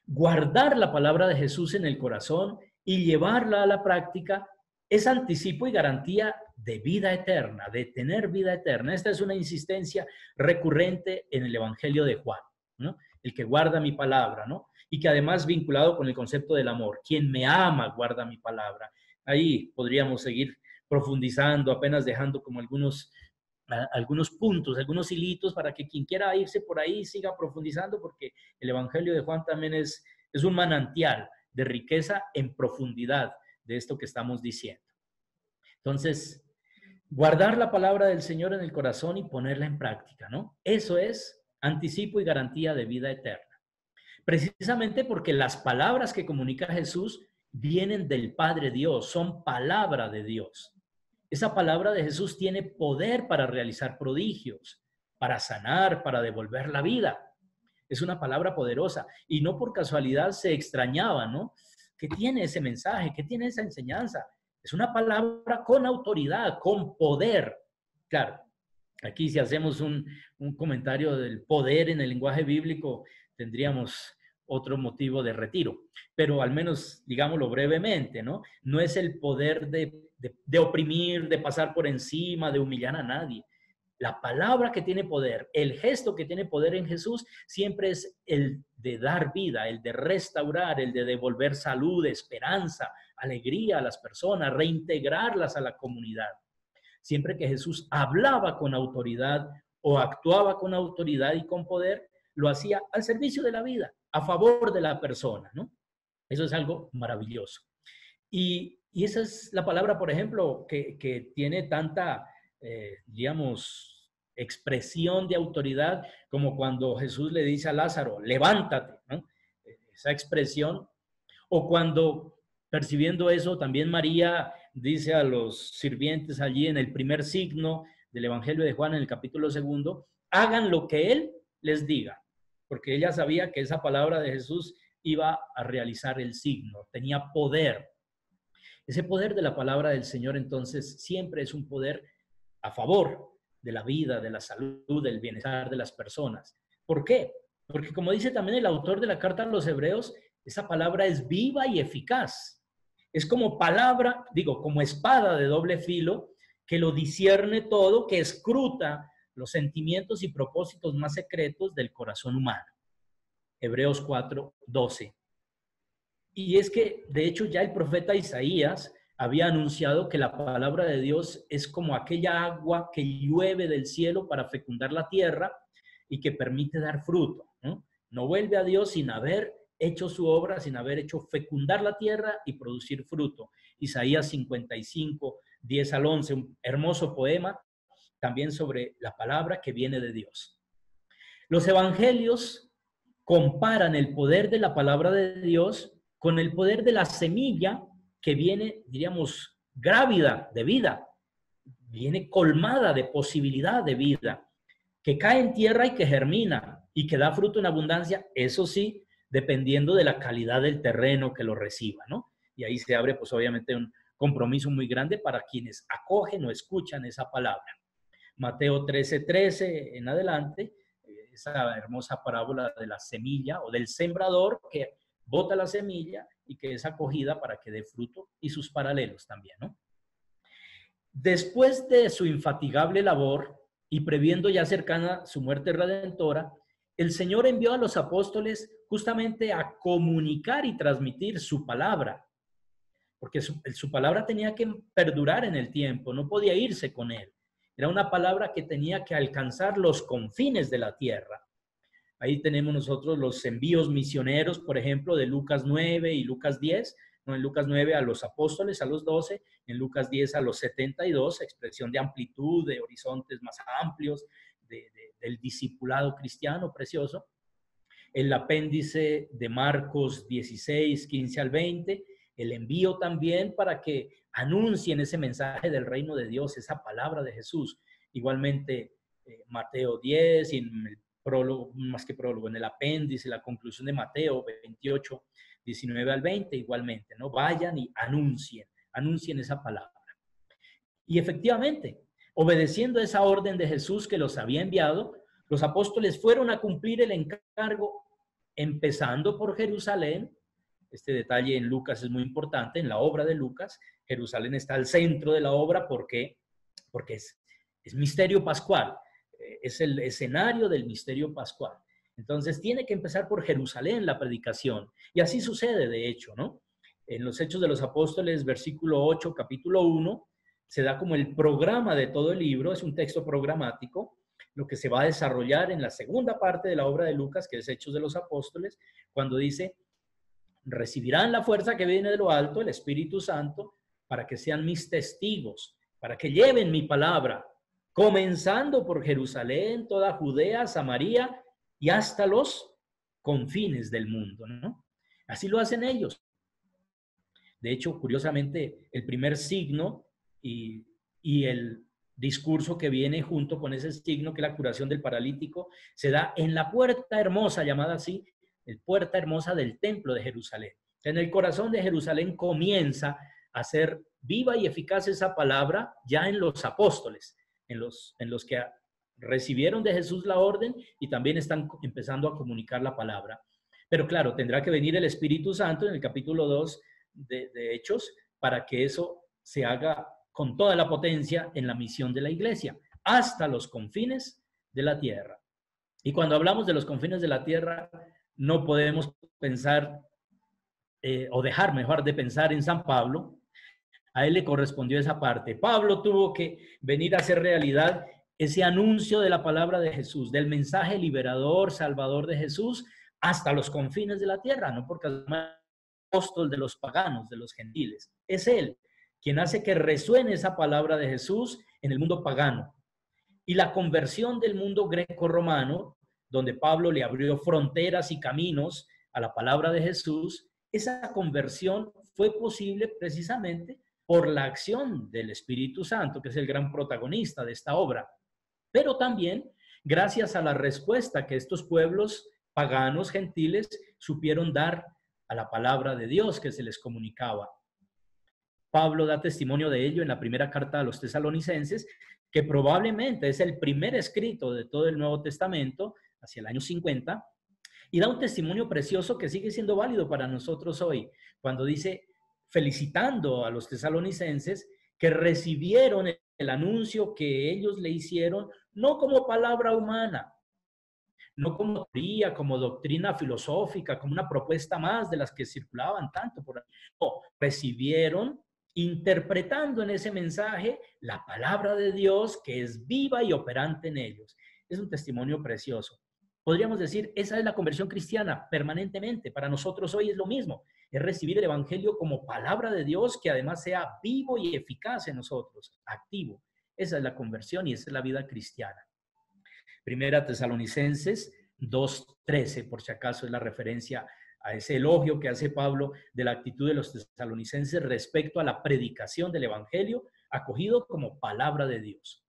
Guardar la palabra de Jesús en el corazón y llevarla a la práctica es anticipo y garantía de vida eterna, de tener vida eterna. Esta es una insistencia recurrente en el Evangelio de Juan, ¿no? El que guarda mi palabra, ¿no? Y que además vinculado con el concepto del amor. Quien me ama guarda mi palabra. Ahí podríamos seguir profundizando, apenas dejando como algunos puntos, algunos hilitos para que quien quiera irse por ahí siga profundizando, porque el Evangelio de Juan también es un manantial de riqueza en profundidad de esto que estamos diciendo. Entonces, guardar la palabra del Señor en el corazón y ponerla en práctica, ¿no? Eso es anticipo y garantía de vida eterna. Precisamente porque las palabras que comunica Jesús vienen del Padre Dios, son palabra de Dios. Esa palabra de Jesús tiene poder para realizar prodigios, para sanar, para devolver la vida. Es una palabra poderosa y no por casualidad se extrañaba, ¿no? ¿Qué tiene ese mensaje? ¿Qué tiene esa enseñanza? Es una palabra con autoridad, con poder. Claro, aquí si hacemos un comentario del poder en el lenguaje bíblico, tendríamos otro motivo de retiro, pero al menos digámoslo brevemente, ¿no? No es el poder de oprimir, de pasar por encima, de humillar a nadie. La palabra que tiene poder, el gesto que tiene poder en Jesús, siempre es el de dar vida, el de restaurar, el de devolver salud, esperanza, alegría a las personas, reintegrarlas a la comunidad. Siempre que Jesús hablaba con autoridad o actuaba con autoridad y con poder, lo hacía al servicio de la vida, a favor de la persona, ¿no? Eso es algo maravilloso. Y esa es la palabra, por ejemplo, que tiene tanta, digamos, expresión de autoridad como cuando Jesús le dice a Lázaro, levántate, ¿no? Esa expresión. O cuando, percibiendo eso, también María dice a los sirvientes allí en el primer signo del Evangelio de Juan, en el capítulo 2, hagan lo que Él les diga, porque ella sabía que esa palabra de Jesús iba a realizar el signo, tenía poder. Ese poder de la palabra del Señor, entonces, siempre es un poder a favor de la vida, de la salud, del bienestar de las personas. ¿Por qué? Porque como dice también el autor de la carta a los Hebreos, esa palabra es viva y eficaz. Es como palabra, digo, como espada de doble filo, que lo discierne todo, que escruta los sentimientos y propósitos más secretos del corazón humano. Hebreos 4:12. Y es que, de hecho, ya el profeta Isaías había anunciado que la palabra de Dios es como aquella agua que llueve del cielo para fecundar la tierra y que permite dar fruto, ¿no? No vuelve a Dios sin haber hecho su obra, sin haber hecho fecundar la tierra y producir fruto. Isaías 55, 10 al 11, un hermoso poema también sobre la palabra que viene de Dios. Los evangelios comparan el poder de la palabra de Dios con el poder de la semilla que viene, diríamos, grávida de vida, viene colmada de posibilidad de vida, que cae en tierra y que germina y que da fruto en abundancia, eso sí, dependiendo de la calidad del terreno que lo reciba, ¿no? Y ahí se abre, pues obviamente, un compromiso muy grande para quienes acogen o escuchan esa palabra. Mateo 13:13 en adelante, esa hermosa parábola de la semilla o del sembrador que bota la semilla y que es acogida para que dé fruto, y sus paralelos también, ¿no? Después de su infatigable labor y previendo ya cercana su muerte redentora, el Señor envió a los apóstoles justamente a comunicar y transmitir su palabra, porque su palabra tenía que perdurar en el tiempo, no podía irse con él. Era una palabra que tenía que alcanzar los confines de la tierra. Ahí tenemos nosotros los envíos misioneros, por ejemplo, de Lucas 9 y Lucas 10. ¿No? En Lucas 9 a los apóstoles, a los 12, en Lucas 10 a los 72, expresión de amplitud, de horizontes más amplios, del discipulado cristiano precioso. El apéndice de Marcos 16, 15 al 20, el envío también para que anuncien ese mensaje del reino de Dios, esa palabra de Jesús. Igualmente Mateo 10 y en el prólogo, más que prólogo, en el apéndice, la conclusión de Mateo 28, 19 al 20, igualmente, ¿no? Vayan y anuncien esa palabra. Y efectivamente, obedeciendo esa orden de Jesús que los había enviado, los apóstoles fueron a cumplir el encargo, empezando por Jerusalén. Este detalle en Lucas es muy importante, en la obra de Lucas. Jerusalén está al centro de la obra, ¿por qué? Porque es misterio pascual, es el escenario del misterio pascual. Entonces tiene que empezar por Jerusalén la predicación. Y así sucede, de hecho, ¿no? En los Hechos de los Apóstoles, versículo 8, capítulo 1, se da como el programa de todo el libro, es un texto programático, lo que se va a desarrollar en la segunda parte de la obra de Lucas, que es Hechos de los Apóstoles, cuando dice, recibirán la fuerza que viene de lo alto, el Espíritu Santo, para que sean mis testigos, para que lleven mi palabra, comenzando por Jerusalén, toda Judea, Samaria y hasta los confines del mundo, ¿no? Así lo hacen ellos. De hecho, curiosamente, el primer signo y el discurso que viene junto con ese signo, que es la curación del paralítico, se da en la puerta hermosa, llamada así, la puerta hermosa del templo de Jerusalén. En el corazón de Jerusalén comienza a ser viva y eficaz esa palabra ya en los apóstoles, en los que recibieron de Jesús la orden y también están empezando a comunicar la palabra. Pero claro, tendrá que venir el Espíritu Santo en el capítulo 2 de Hechos para que eso se haga con toda la potencia en la misión de la iglesia, hasta los confines de la tierra. Y cuando hablamos de los confines de la tierra, no podemos pensar o dejar mejor de pensar en San Pablo. A él le correspondió esa parte. Pablo tuvo que venir a hacer realidad ese anuncio de la palabra de Jesús, del mensaje liberador, salvador de Jesús, hasta los confines de la tierra, no porque es apóstol de los paganos, de los gentiles. Es él quien hace que resuene esa palabra de Jesús en el mundo pagano. Y la conversión del mundo greco-romano, donde Pablo le abrió fronteras y caminos a la palabra de Jesús, esa conversión fue posible precisamente por la acción del Espíritu Santo, que es el gran protagonista de esta obra, pero también gracias a la respuesta que estos pueblos paganos, gentiles, supieron dar a la palabra de Dios que se les comunicaba. Pablo da testimonio de ello en la primera carta a los tesalonicenses, que probablemente es el primer escrito de todo el Nuevo Testamento, hacia el año 50, y da un testimonio precioso que sigue siendo válido para nosotros hoy, cuando dice, felicitando a los tesalonicenses, que recibieron el anuncio que ellos le hicieron, no como palabra humana, no como teoría, como doctrina filosófica, como una propuesta más de las que circulaban tanto por ahí. No, recibieron interpretando en ese mensaje la palabra de Dios que es viva y operante en ellos. Es un testimonio precioso. Podríamos decir, esa es la conversión cristiana permanentemente. Para nosotros hoy es lo mismo. Es recibir el evangelio como palabra de Dios que además sea vivo y eficaz en nosotros, activo. Esa es la conversión y esa es la vida cristiana. Primera Tesalonicenses 2:13, por si acaso es la referencia a ese elogio que hace Pablo de la actitud de los tesalonicenses respecto a la predicación del evangelio, acogido como palabra de Dios.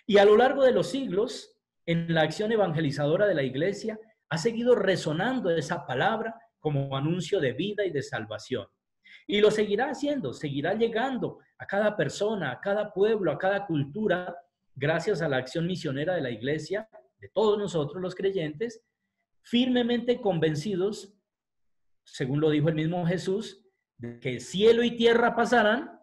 Y a lo largo de los siglos, en la acción evangelizadora de la iglesia, ha seguido resonando esa palabra como anuncio de vida y de salvación. Y lo seguirá haciendo, seguirá llegando a cada persona, a cada pueblo, a cada cultura, gracias a la acción misionera de la iglesia, de todos nosotros los creyentes, firmemente convencidos, según lo dijo el mismo Jesús, de que cielo y tierra pasarán,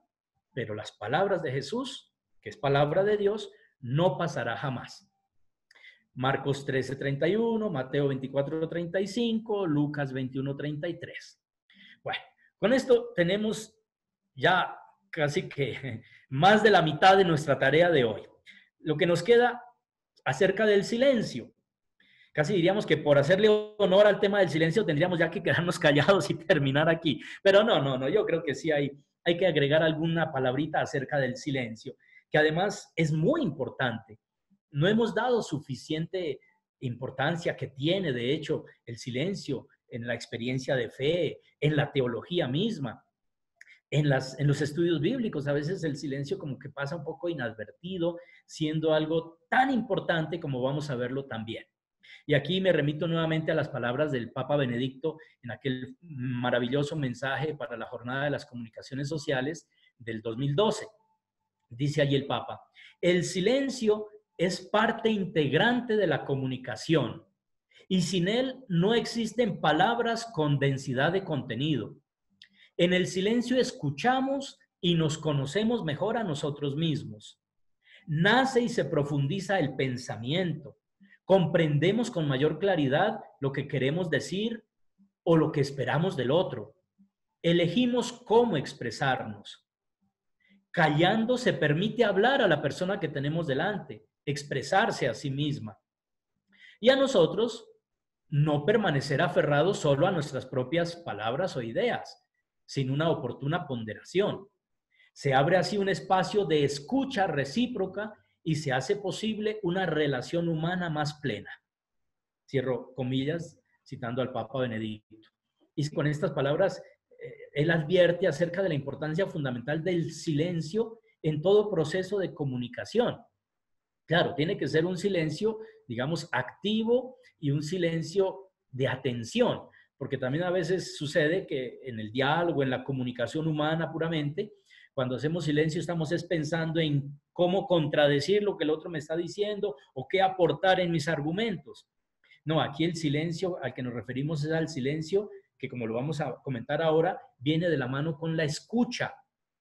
pero las palabras de Jesús que es palabra de Dios, no pasará jamás. Marcos 13:31, Mateo 24:35, Lucas 21:33. Bueno, con esto tenemos ya casi que más de la mitad de nuestra tarea de hoy. Lo que nos queda acerca del silencio. Casi diríamos que por hacerle honor al tema del silencio tendríamos ya que quedarnos callados y terminar aquí. Pero no, yo creo que sí hay que agregar alguna palabrita acerca del silencio, que además es muy importante. No hemos dado suficiente importancia que tiene, de hecho, el silencio en la experiencia de fe, en la teología misma, en los estudios bíblicos. A veces el silencio como que pasa un poco inadvertido, siendo algo tan importante como vamos a verlo también. Y aquí me remito nuevamente a las palabras del Papa Benedicto en aquel maravilloso mensaje para la Jornada de las Comunicaciones Sociales del 2012. Dice allí el Papa: el silencio es parte integrante de la comunicación y sin él no existen palabras con densidad de contenido. En el silencio escuchamos y nos conocemos mejor a nosotros mismos. Nace y se profundiza el pensamiento. Comprendemos con mayor claridad lo que queremos decir o lo que esperamos del otro. Elegimos cómo expresarnos. Callando se permite hablar a la persona que tenemos delante, expresarse a sí misma. Y a nosotros no permanecer aferrados solo a nuestras propias palabras o ideas, sin una oportuna ponderación. Se abre así un espacio de escucha recíproca y se hace posible una relación humana más plena. Cierro comillas, citando al Papa Benedicto. Y con estas palabras, él advierte acerca de la importancia fundamental del silencio en todo proceso de comunicación. Claro, tiene que ser un silencio, digamos, activo y un silencio de atención, porque también a veces sucede que en el diálogo, en la comunicación humana puramente, cuando hacemos silencio estamos pensando en cómo contradecir lo que el otro me está diciendo o qué aportar en mis argumentos. No, aquí el silencio al que nos referimos es al silencio que, como lo vamos a comentar ahora, viene de la mano con la escucha.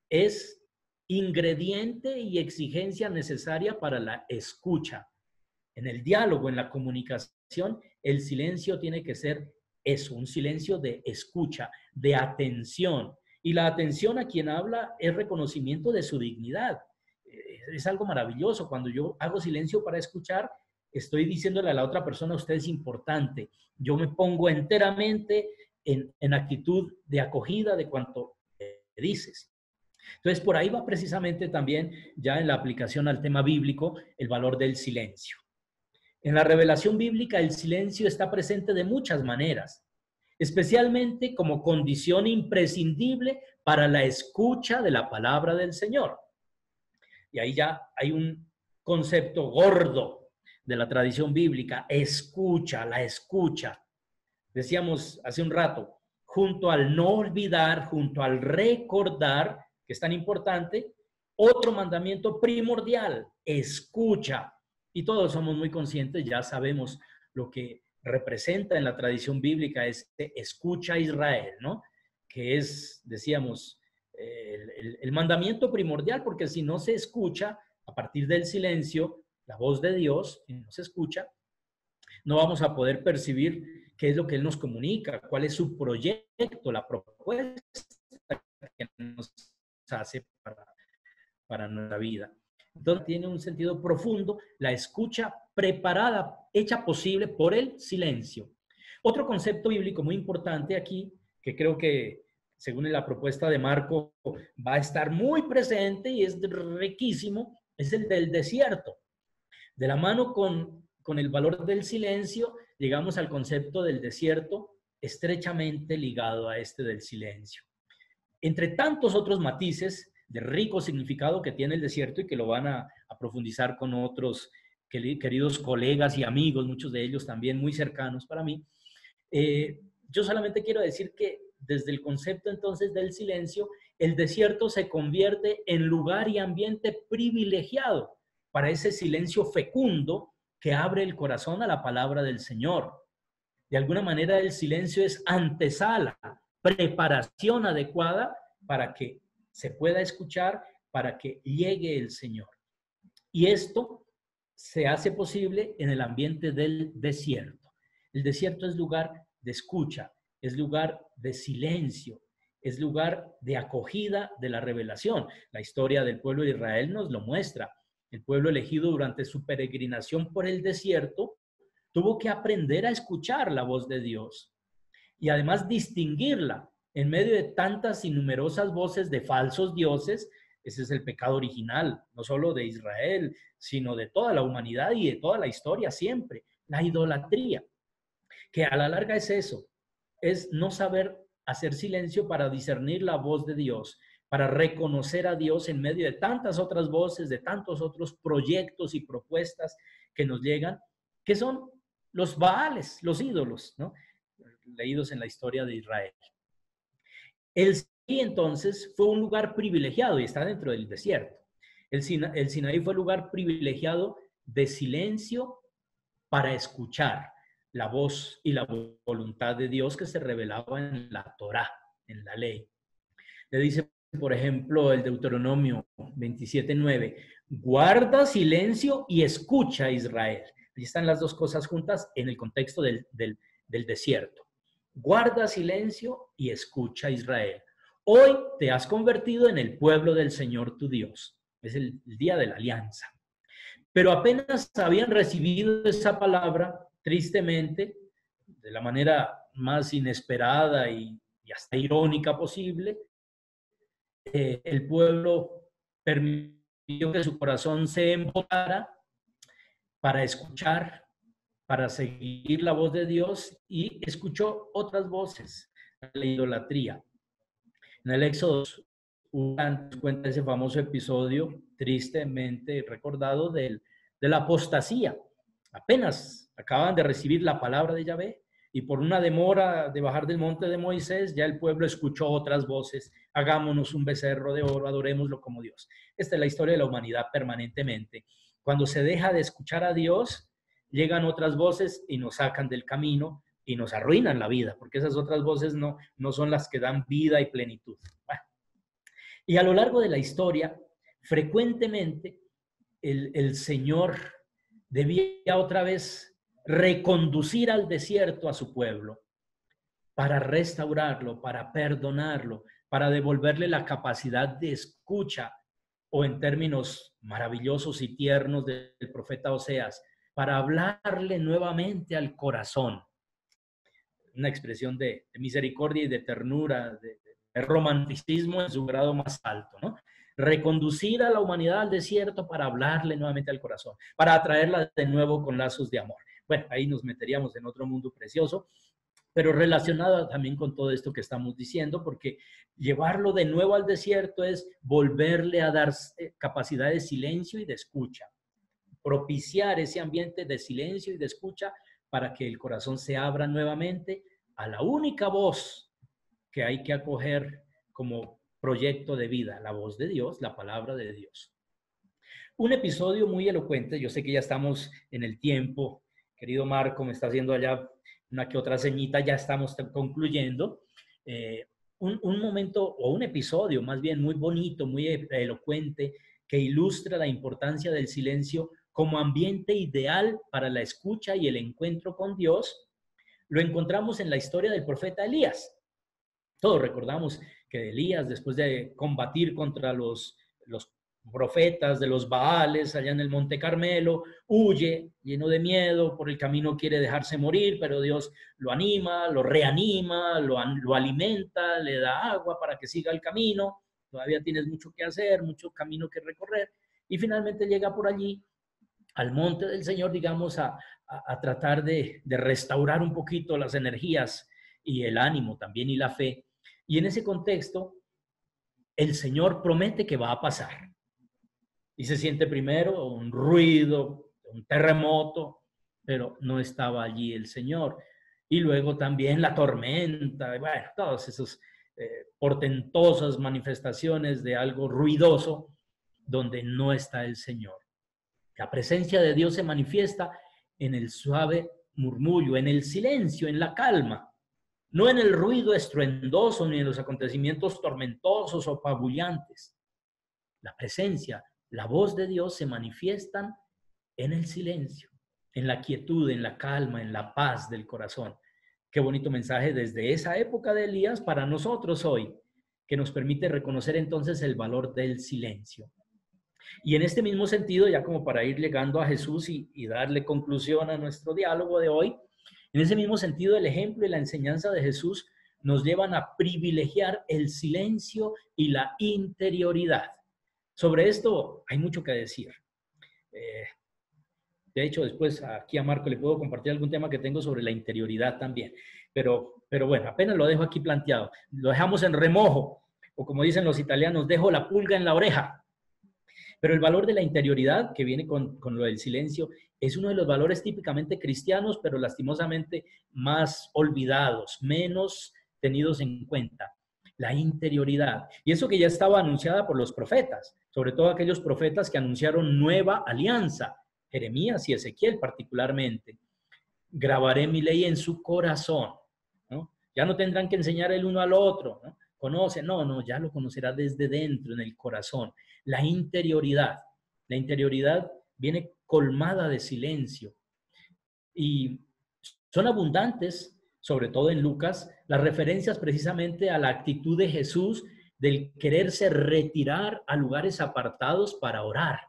Es ingrediente y exigencia necesaria para la escucha. En el diálogo, en la comunicación, el silencio tiene que ser eso, un silencio de escucha, de atención. Y la atención a quien habla es reconocimiento de su dignidad. Es algo maravilloso. Cuando yo hago silencio para escuchar, estoy diciéndole a la otra persona: usted es importante. Yo me pongo enteramente en actitud de acogida de cuanto dices. Entonces, por ahí va precisamente también, ya en la aplicación al tema bíblico, el valor del silencio. En la revelación bíblica, el silencio está presente de muchas maneras, especialmente como condición imprescindible para la escucha de la palabra del Señor. Y ahí ya hay un concepto gordo de la tradición bíblica: escucha, la escucha. Decíamos hace un rato, junto al no olvidar, junto al recordar, que es tan importante, otro mandamiento primordial: escucha. Y todos somos muy conscientes, ya sabemos lo que representa en la tradición bíblica este escucha Israel, ¿no? Que es, decíamos, el mandamiento primordial, porque si no se escucha a partir del silencio la voz de Dios, y no se escucha, no vamos a poder percibir qué es lo que Él nos comunica, cuál es su proyecto, la propuesta que nos hace para nuestra vida. Entonces tiene un sentido profundo la escucha preparada, hecha posible por el silencio. Otro concepto bíblico muy importante aquí, que creo que según la propuesta de Marco va a estar muy presente y es riquísimo, es el del desierto. De la mano con el valor del silencio, llegamos al concepto del desierto, estrechamente ligado a este del silencio. Entre tantos otros matices de rico significado que tiene el desierto, y que lo van a profundizar con otros queridos colegas y amigos, muchos de ellos también muy cercanos para mí, yo solamente quiero decir que desde el concepto entonces del silencio, el desierto se convierte en lugar y ambiente privilegiado para ese silencio fecundo que abre el corazón a la palabra del Señor. De alguna manera el silencio es antesala, preparación adecuada para que se pueda escuchar, para que llegue el Señor. Y esto se hace posible en el ambiente del desierto. El desierto es lugar de escucha, es lugar de silencio, es lugar de acogida de la revelación. La historia del pueblo de Israel nos lo muestra. El pueblo elegido durante su peregrinación por el desierto tuvo que aprender a escuchar la voz de Dios y además distinguirla en medio de tantas y numerosas voces de falsos dioses. Ese es el pecado original, no solo de Israel, sino de toda la humanidad y de toda la historia siempre, la idolatría, que a la larga es eso, es no saber hacer silencio para discernir la voz de Dios, para reconocer a Dios en medio de tantas otras voces, de tantos otros proyectos y propuestas que nos llegan, que son los Baales, los ídolos, ¿no? Leídos en la historia de Israel. El Sinaí entonces fue un lugar privilegiado y está dentro del desierto. El Sinaí fue un lugar privilegiado de silencio para escuchar la voz y la voluntad de Dios que se revelaba en la Torá, en la ley. Le dice, por ejemplo, el Deuteronomio 27:9, guarda silencio y escucha, Israel. Ahí están las dos cosas juntas en el contexto del desierto. Guarda silencio y escucha, Israel. Hoy te has convertido en el pueblo del Señor tu Dios. Es el día de la alianza. Pero apenas habían recibido esa palabra, tristemente, de la manera más inesperada y hasta irónica posible, el pueblo permitió que su corazón se embotara para escuchar, para seguir la voz de Dios, y escuchó otras voces, la idolatría. En el Éxodo cuenta ese famoso episodio tristemente recordado de la apostasía. Apenas acaban de recibir la palabra de Yahvé y por una demora de bajar del monte de Moisés, ya el pueblo escuchó otras voces. Hagámonos un becerro de oro, adorémoslo como Dios. Esta es la historia de la humanidad permanentemente. Cuando se deja de escuchar a Dios, llegan otras voces y nos sacan del camino y nos arruinan la vida, porque esas otras voces no son las que dan vida y plenitud. Bueno, y a lo largo de la historia, frecuentemente el Señor debía otra vez reconducir al desierto a su pueblo para restaurarlo, para perdonarlo, para devolverle la capacidad de escucha, o en términos maravillosos y tiernos del profeta Oseas, para hablarle nuevamente al corazón. Una expresión de misericordia y de ternura, de romanticismo en su grado más alto, ¿no? Reconducir a la humanidad al desierto para hablarle nuevamente al corazón, para atraerla de nuevo con lazos de amor. Bueno, ahí nos meteríamos en otro mundo precioso, pero relacionado también con todo esto que estamos diciendo, porque llevarlo de nuevo al desierto es volverle a dar capacidad de silencio y de escucha, propiciar ese ambiente de silencio y de escucha para que el corazón se abra nuevamente a la única voz que hay que acoger como proyecto de vida, la voz de Dios, la palabra de Dios. Un episodio muy elocuente, yo sé que ya estamos en el tiempo, querido Marco, me está haciendo allá una que otra ceñita, ya estamos concluyendo. Un momento o un episodio más bien muy bonito, muy elocuente, que ilustra la importancia del silencio como ambiente ideal para la escucha y el encuentro con Dios, lo encontramos en la historia del profeta Elías. Todos recordamos que Elías, después de combatir contra los profetas de los Baales allá en el Monte Carmelo, huye lleno de miedo, por el camino quiere dejarse morir, pero Dios lo anima, lo reanima, lo alimenta, le da agua para que siga el camino. Todavía tienes mucho que hacer, mucho camino que recorrer, y finalmente llega por allí al monte del Señor, digamos, a tratar de restaurar un poquito las energías y el ánimo también y la fe. Y en ese contexto, el Señor promete que va a pasar. Y se siente primero un ruido, un terremoto, pero no estaba allí el Señor. Y luego también la tormenta, bueno, todas esas portentosas manifestaciones de algo ruidoso donde no está el Señor. La presencia de Dios se manifiesta en el suave murmullo, en el silencio, en la calma, no en el ruido estruendoso ni en los acontecimientos tormentosos o apabullantes. La presencia la voz de Dios se manifiestan en el silencio, en la quietud, en la calma, en la paz del corazón. Qué bonito mensaje desde esa época de Elías para nosotros hoy, que nos permite reconocer entonces el valor del silencio. Y en este mismo sentido, ya como para ir llegando a Jesús y darle conclusión a nuestro diálogo de hoy, en ese mismo sentido, el ejemplo y la enseñanza de Jesús nos llevan a privilegiar el silencio y la interioridad. Sobre esto hay mucho que decir. De hecho, después aquí a Marco le puedo compartir algún tema que tengo sobre la interioridad también. Pero bueno, apenas lo dejo aquí planteado. Lo dejamos en remojo, o como dicen los italianos, dejo la pulga en la oreja. Pero el valor de la interioridad, que viene con lo del silencio, es uno de los valores típicamente cristianos, pero lastimosamente más olvidados, menos tenidos en cuenta. La interioridad. Y eso que ya estaba anunciada por los profetas, sobre todo aquellos profetas que anunciaron nueva alianza, Jeremías y Ezequiel particularmente. Grabaré mi ley en su corazón, ¿no? Ya no tendrán que enseñar el uno al otro, ¿no? Conoce, no, ya lo conocerá desde dentro, en el corazón. La interioridad viene colmada de silencio y son abundantes, sobre todo en Lucas, las referencias precisamente a la actitud de Jesús del quererse retirar a lugares apartados para orar,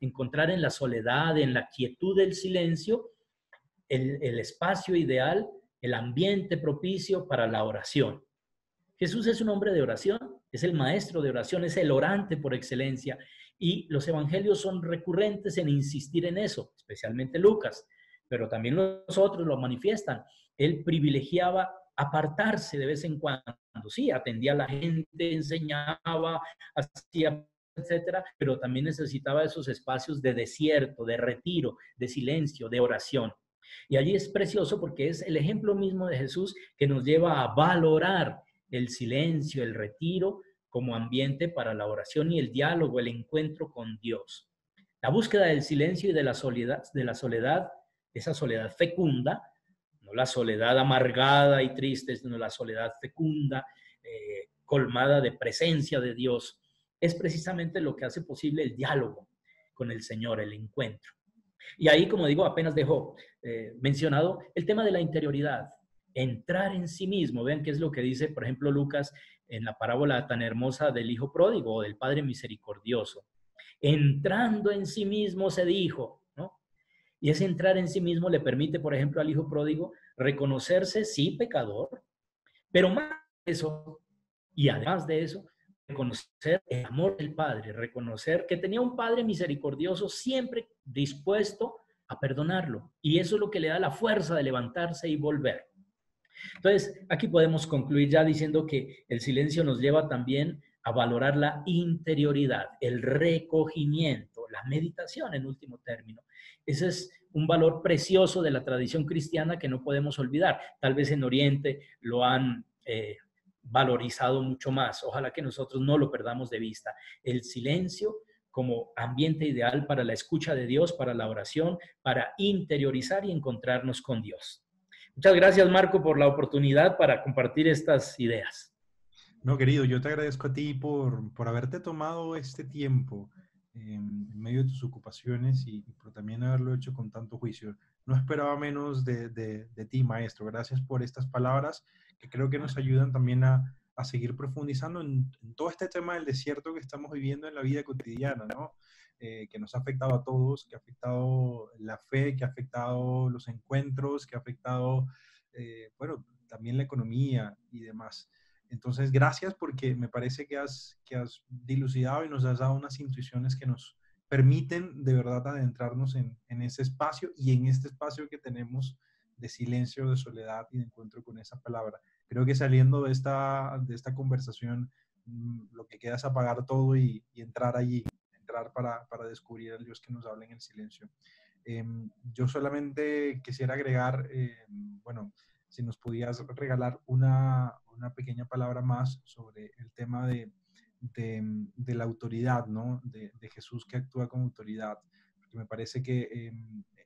encontrar en la soledad, en la quietud del silencio, el espacio ideal, el ambiente propicio para la oración. Jesús es un hombre de oración, es el maestro de oración, es el orante por excelencia. Y los evangelios son recurrentes en insistir en eso, especialmente Lucas, pero también los otros lo manifiestan. Él privilegiaba apartarse de vez en cuando. Sí, atendía a la gente, enseñaba, hacía, etcétera, pero también necesitaba esos espacios de desierto, de retiro, de silencio, de oración. Y allí es precioso porque es el ejemplo mismo de Jesús que nos lleva a valorar el silencio, el retiro como ambiente para la oración y el diálogo, el encuentro con Dios. La búsqueda del silencio y de la soledad, esa soledad fecunda, no la soledad amargada y triste, sino la soledad fecunda, colmada de presencia de Dios, es precisamente lo que hace posible el diálogo con el Señor, el encuentro. Y ahí, como digo, apenas dejo mencionado el tema de la interioridad, entrar en sí mismo. Vean qué es lo que dice, por ejemplo, Lucas en la parábola tan hermosa del hijo pródigo o del padre misericordioso. Entrando en sí mismo se dijo, ¿no? Y ese entrar en sí mismo le permite, por ejemplo, al hijo pródigo reconocerse, sí, pecador, pero más de eso, y además de eso, reconocer el amor del Padre, reconocer que tenía un Padre misericordioso siempre dispuesto a perdonarlo. Y eso es lo que le da la fuerza de levantarse y volver. Entonces, aquí podemos concluir ya diciendo que el silencio nos lleva también a valorar la interioridad, el recogimiento, la meditación en último término. Ese es un valor precioso de la tradición cristiana que no podemos olvidar. Tal vez en Oriente lo han valorizado mucho más. Ojalá que nosotros no lo perdamos de vista. El silencio como ambiente ideal para la escucha de Dios, para la oración, para interiorizar y encontrarnos con Dios. Muchas gracias, Marco, por la oportunidad para compartir estas ideas. No, querido, yo te agradezco a ti por haberte tomado este tiempo en medio de tus ocupaciones y por también haberlo hecho con tanto juicio. No esperaba menos de ti, maestro. Gracias por estas palabras que creo que nos ayudan también a seguir profundizando en todo este tema del desierto que estamos viviendo en la vida cotidiana, ¿no? Que nos ha afectado a todos, que ha afectado la fe, que ha afectado los encuentros, que ha afectado, bueno, también la economía y demás. Entonces, gracias porque me parece que has dilucidado y nos has dado unas intuiciones que nos permiten de verdad adentrarnos en ese espacio y en este espacio que tenemos de silencio, de soledad y de encuentro con esa palabra. Creo que saliendo de esta conversación, lo que queda es apagar todo y entrar allí, entrar para descubrir al Dios que nos habla en el silencio. Yo solamente quisiera agregar, bueno, si nos podías regalar una pequeña palabra más sobre el tema de la autoridad, ¿no? De Jesús que actúa con autoridad. Porque me parece que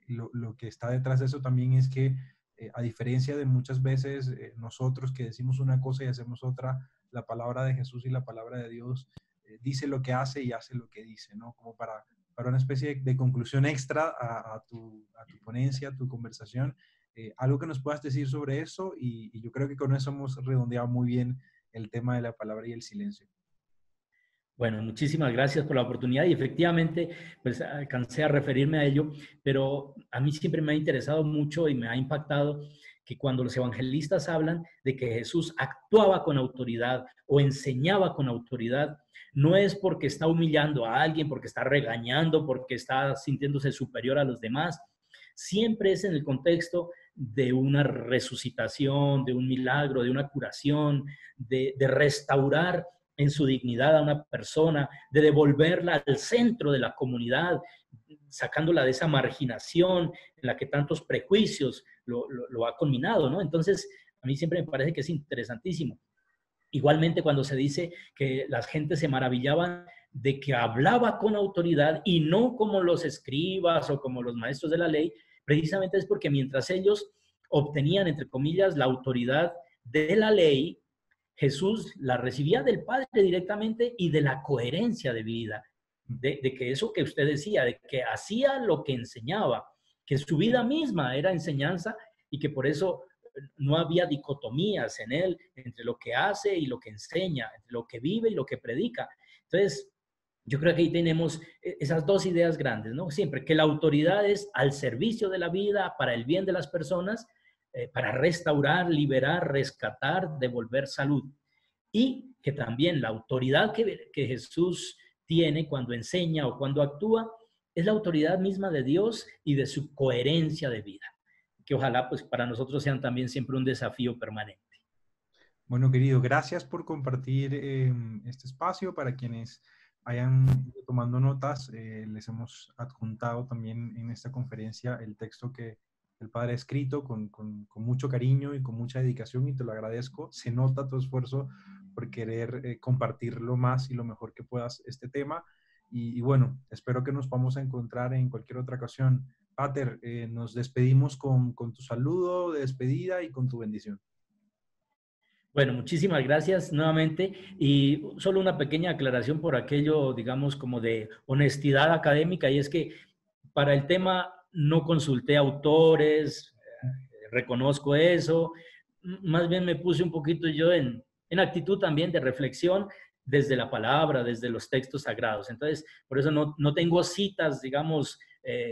lo que está detrás de eso también es que, a diferencia de muchas veces nosotros que decimos una cosa y hacemos otra, la palabra de Jesús y la palabra de Dios dice lo que hace y hace lo que dice, ¿no? Como para una especie de conclusión extra a tu ponencia, a tu conversación, algo que nos puedas decir sobre eso y yo creo que con eso hemos redondeado muy bien el tema de la palabra y el silencio. Bueno, muchísimas gracias por la oportunidad y efectivamente, pues alcancé a referirme a ello, pero a mí siempre me ha interesado mucho y me ha impactado que cuando los evangelistas hablan de que Jesús actuaba con autoridad o enseñaba con autoridad, no es porque está humillando a alguien, porque está regañando, porque está sintiéndose superior a los demás, siempre es en el contexto de una resucitación, de un milagro, de una curación, de restaurar en su dignidad a una persona, de devolverla al centro de la comunidad, sacándola de esa marginación en la que tantos prejuicios lo ha culminado, ¿no? Entonces, a mí siempre me parece que es interesantísimo. Igualmente, cuando se dice que las gentes se maravillaban de que hablaba con autoridad y no como los escribas o como los maestros de la ley, precisamente es porque mientras ellos obtenían, entre comillas, la autoridad de la ley, Jesús la recibía del Padre directamente y de la coherencia de vida, de que eso que usted decía, de que hacía lo que enseñaba, que su vida misma era enseñanza y que por eso no había dicotomías en él entre lo que hace y lo que enseña, entre lo que vive y lo que predica. Entonces, yo creo que ahí tenemos esas dos ideas grandes, ¿no? Siempre que la autoridad es al servicio de la vida, para el bien de las personas, para restaurar, liberar, rescatar, devolver salud. Y que también la autoridad que Jesús tiene cuando enseña o cuando actúa es la autoridad misma de Dios y de su coherencia de vida, que ojalá pues para nosotros sean también siempre un desafío permanente. Bueno, querido, gracias por compartir este espacio. Para quienes hayan ido tomando notas, les hemos adjuntado también en esta conferencia el texto que el Padre ha escrito con mucho cariño y con mucha dedicación, y te lo agradezco. Se nota tu esfuerzo por querer compartirlo más y lo mejor que puedas este tema. Y bueno, espero que nos vamos a encontrar en cualquier otra ocasión. Pater, nos despedimos con tu saludo de despedida y con tu bendición. Bueno, muchísimas gracias nuevamente y solo una pequeña aclaración por aquello, digamos, como de honestidad académica, y es que para el tema no consulté autores, reconozco eso, más bien me puse un poquito yo en actitud también de reflexión desde la palabra, desde los textos sagrados. Entonces, por eso no tengo citas, digamos,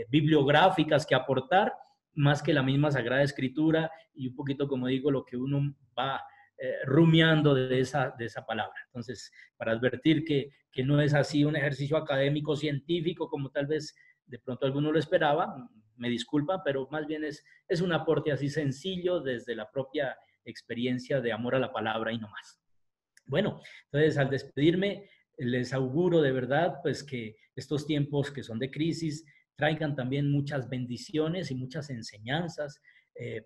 bibliográficas que aportar, más que la misma Sagrada Escritura y un poquito, como digo, lo que uno va rumiando de esa palabra. Entonces, para advertir que no es así un ejercicio académico científico como tal vez de pronto alguno lo esperaba, me disculpan, pero más bien es un aporte así sencillo desde la propia experiencia de amor a la palabra y no más. Bueno, entonces al despedirme, les auguro de verdad pues que estos tiempos que son de crisis traigan también muchas bendiciones y muchas enseñanzas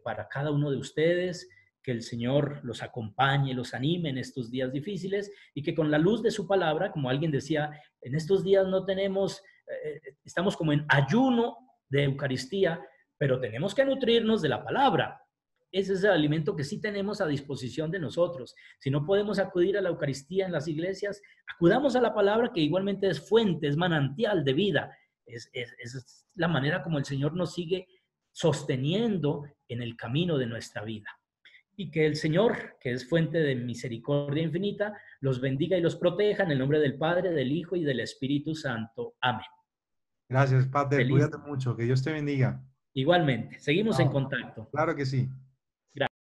para cada uno de ustedes, que el Señor los acompañe, los anime en estos días difíciles y que con la luz de su palabra, como alguien decía, en estos días no tenemos, estamos como en ayuno de Eucaristía, pero tenemos que nutrirnos de la palabra. Ese es el alimento que sí tenemos a disposición de nosotros. Si no podemos acudir a la Eucaristía en las iglesias, acudamos a la palabra, que igualmente es fuente, es manantial de vida. Es la manera como el Señor nos sigue sosteniendo en el camino de nuestra vida. Y que el Señor, que es fuente de misericordia infinita, los bendiga y los proteja en el nombre del Padre, del Hijo y del Espíritu Santo. Amén. Gracias, Pater. Feliz. Cuídate mucho. Que Dios te bendiga. Igualmente, seguimos en Chao. contacto. Claro que sí.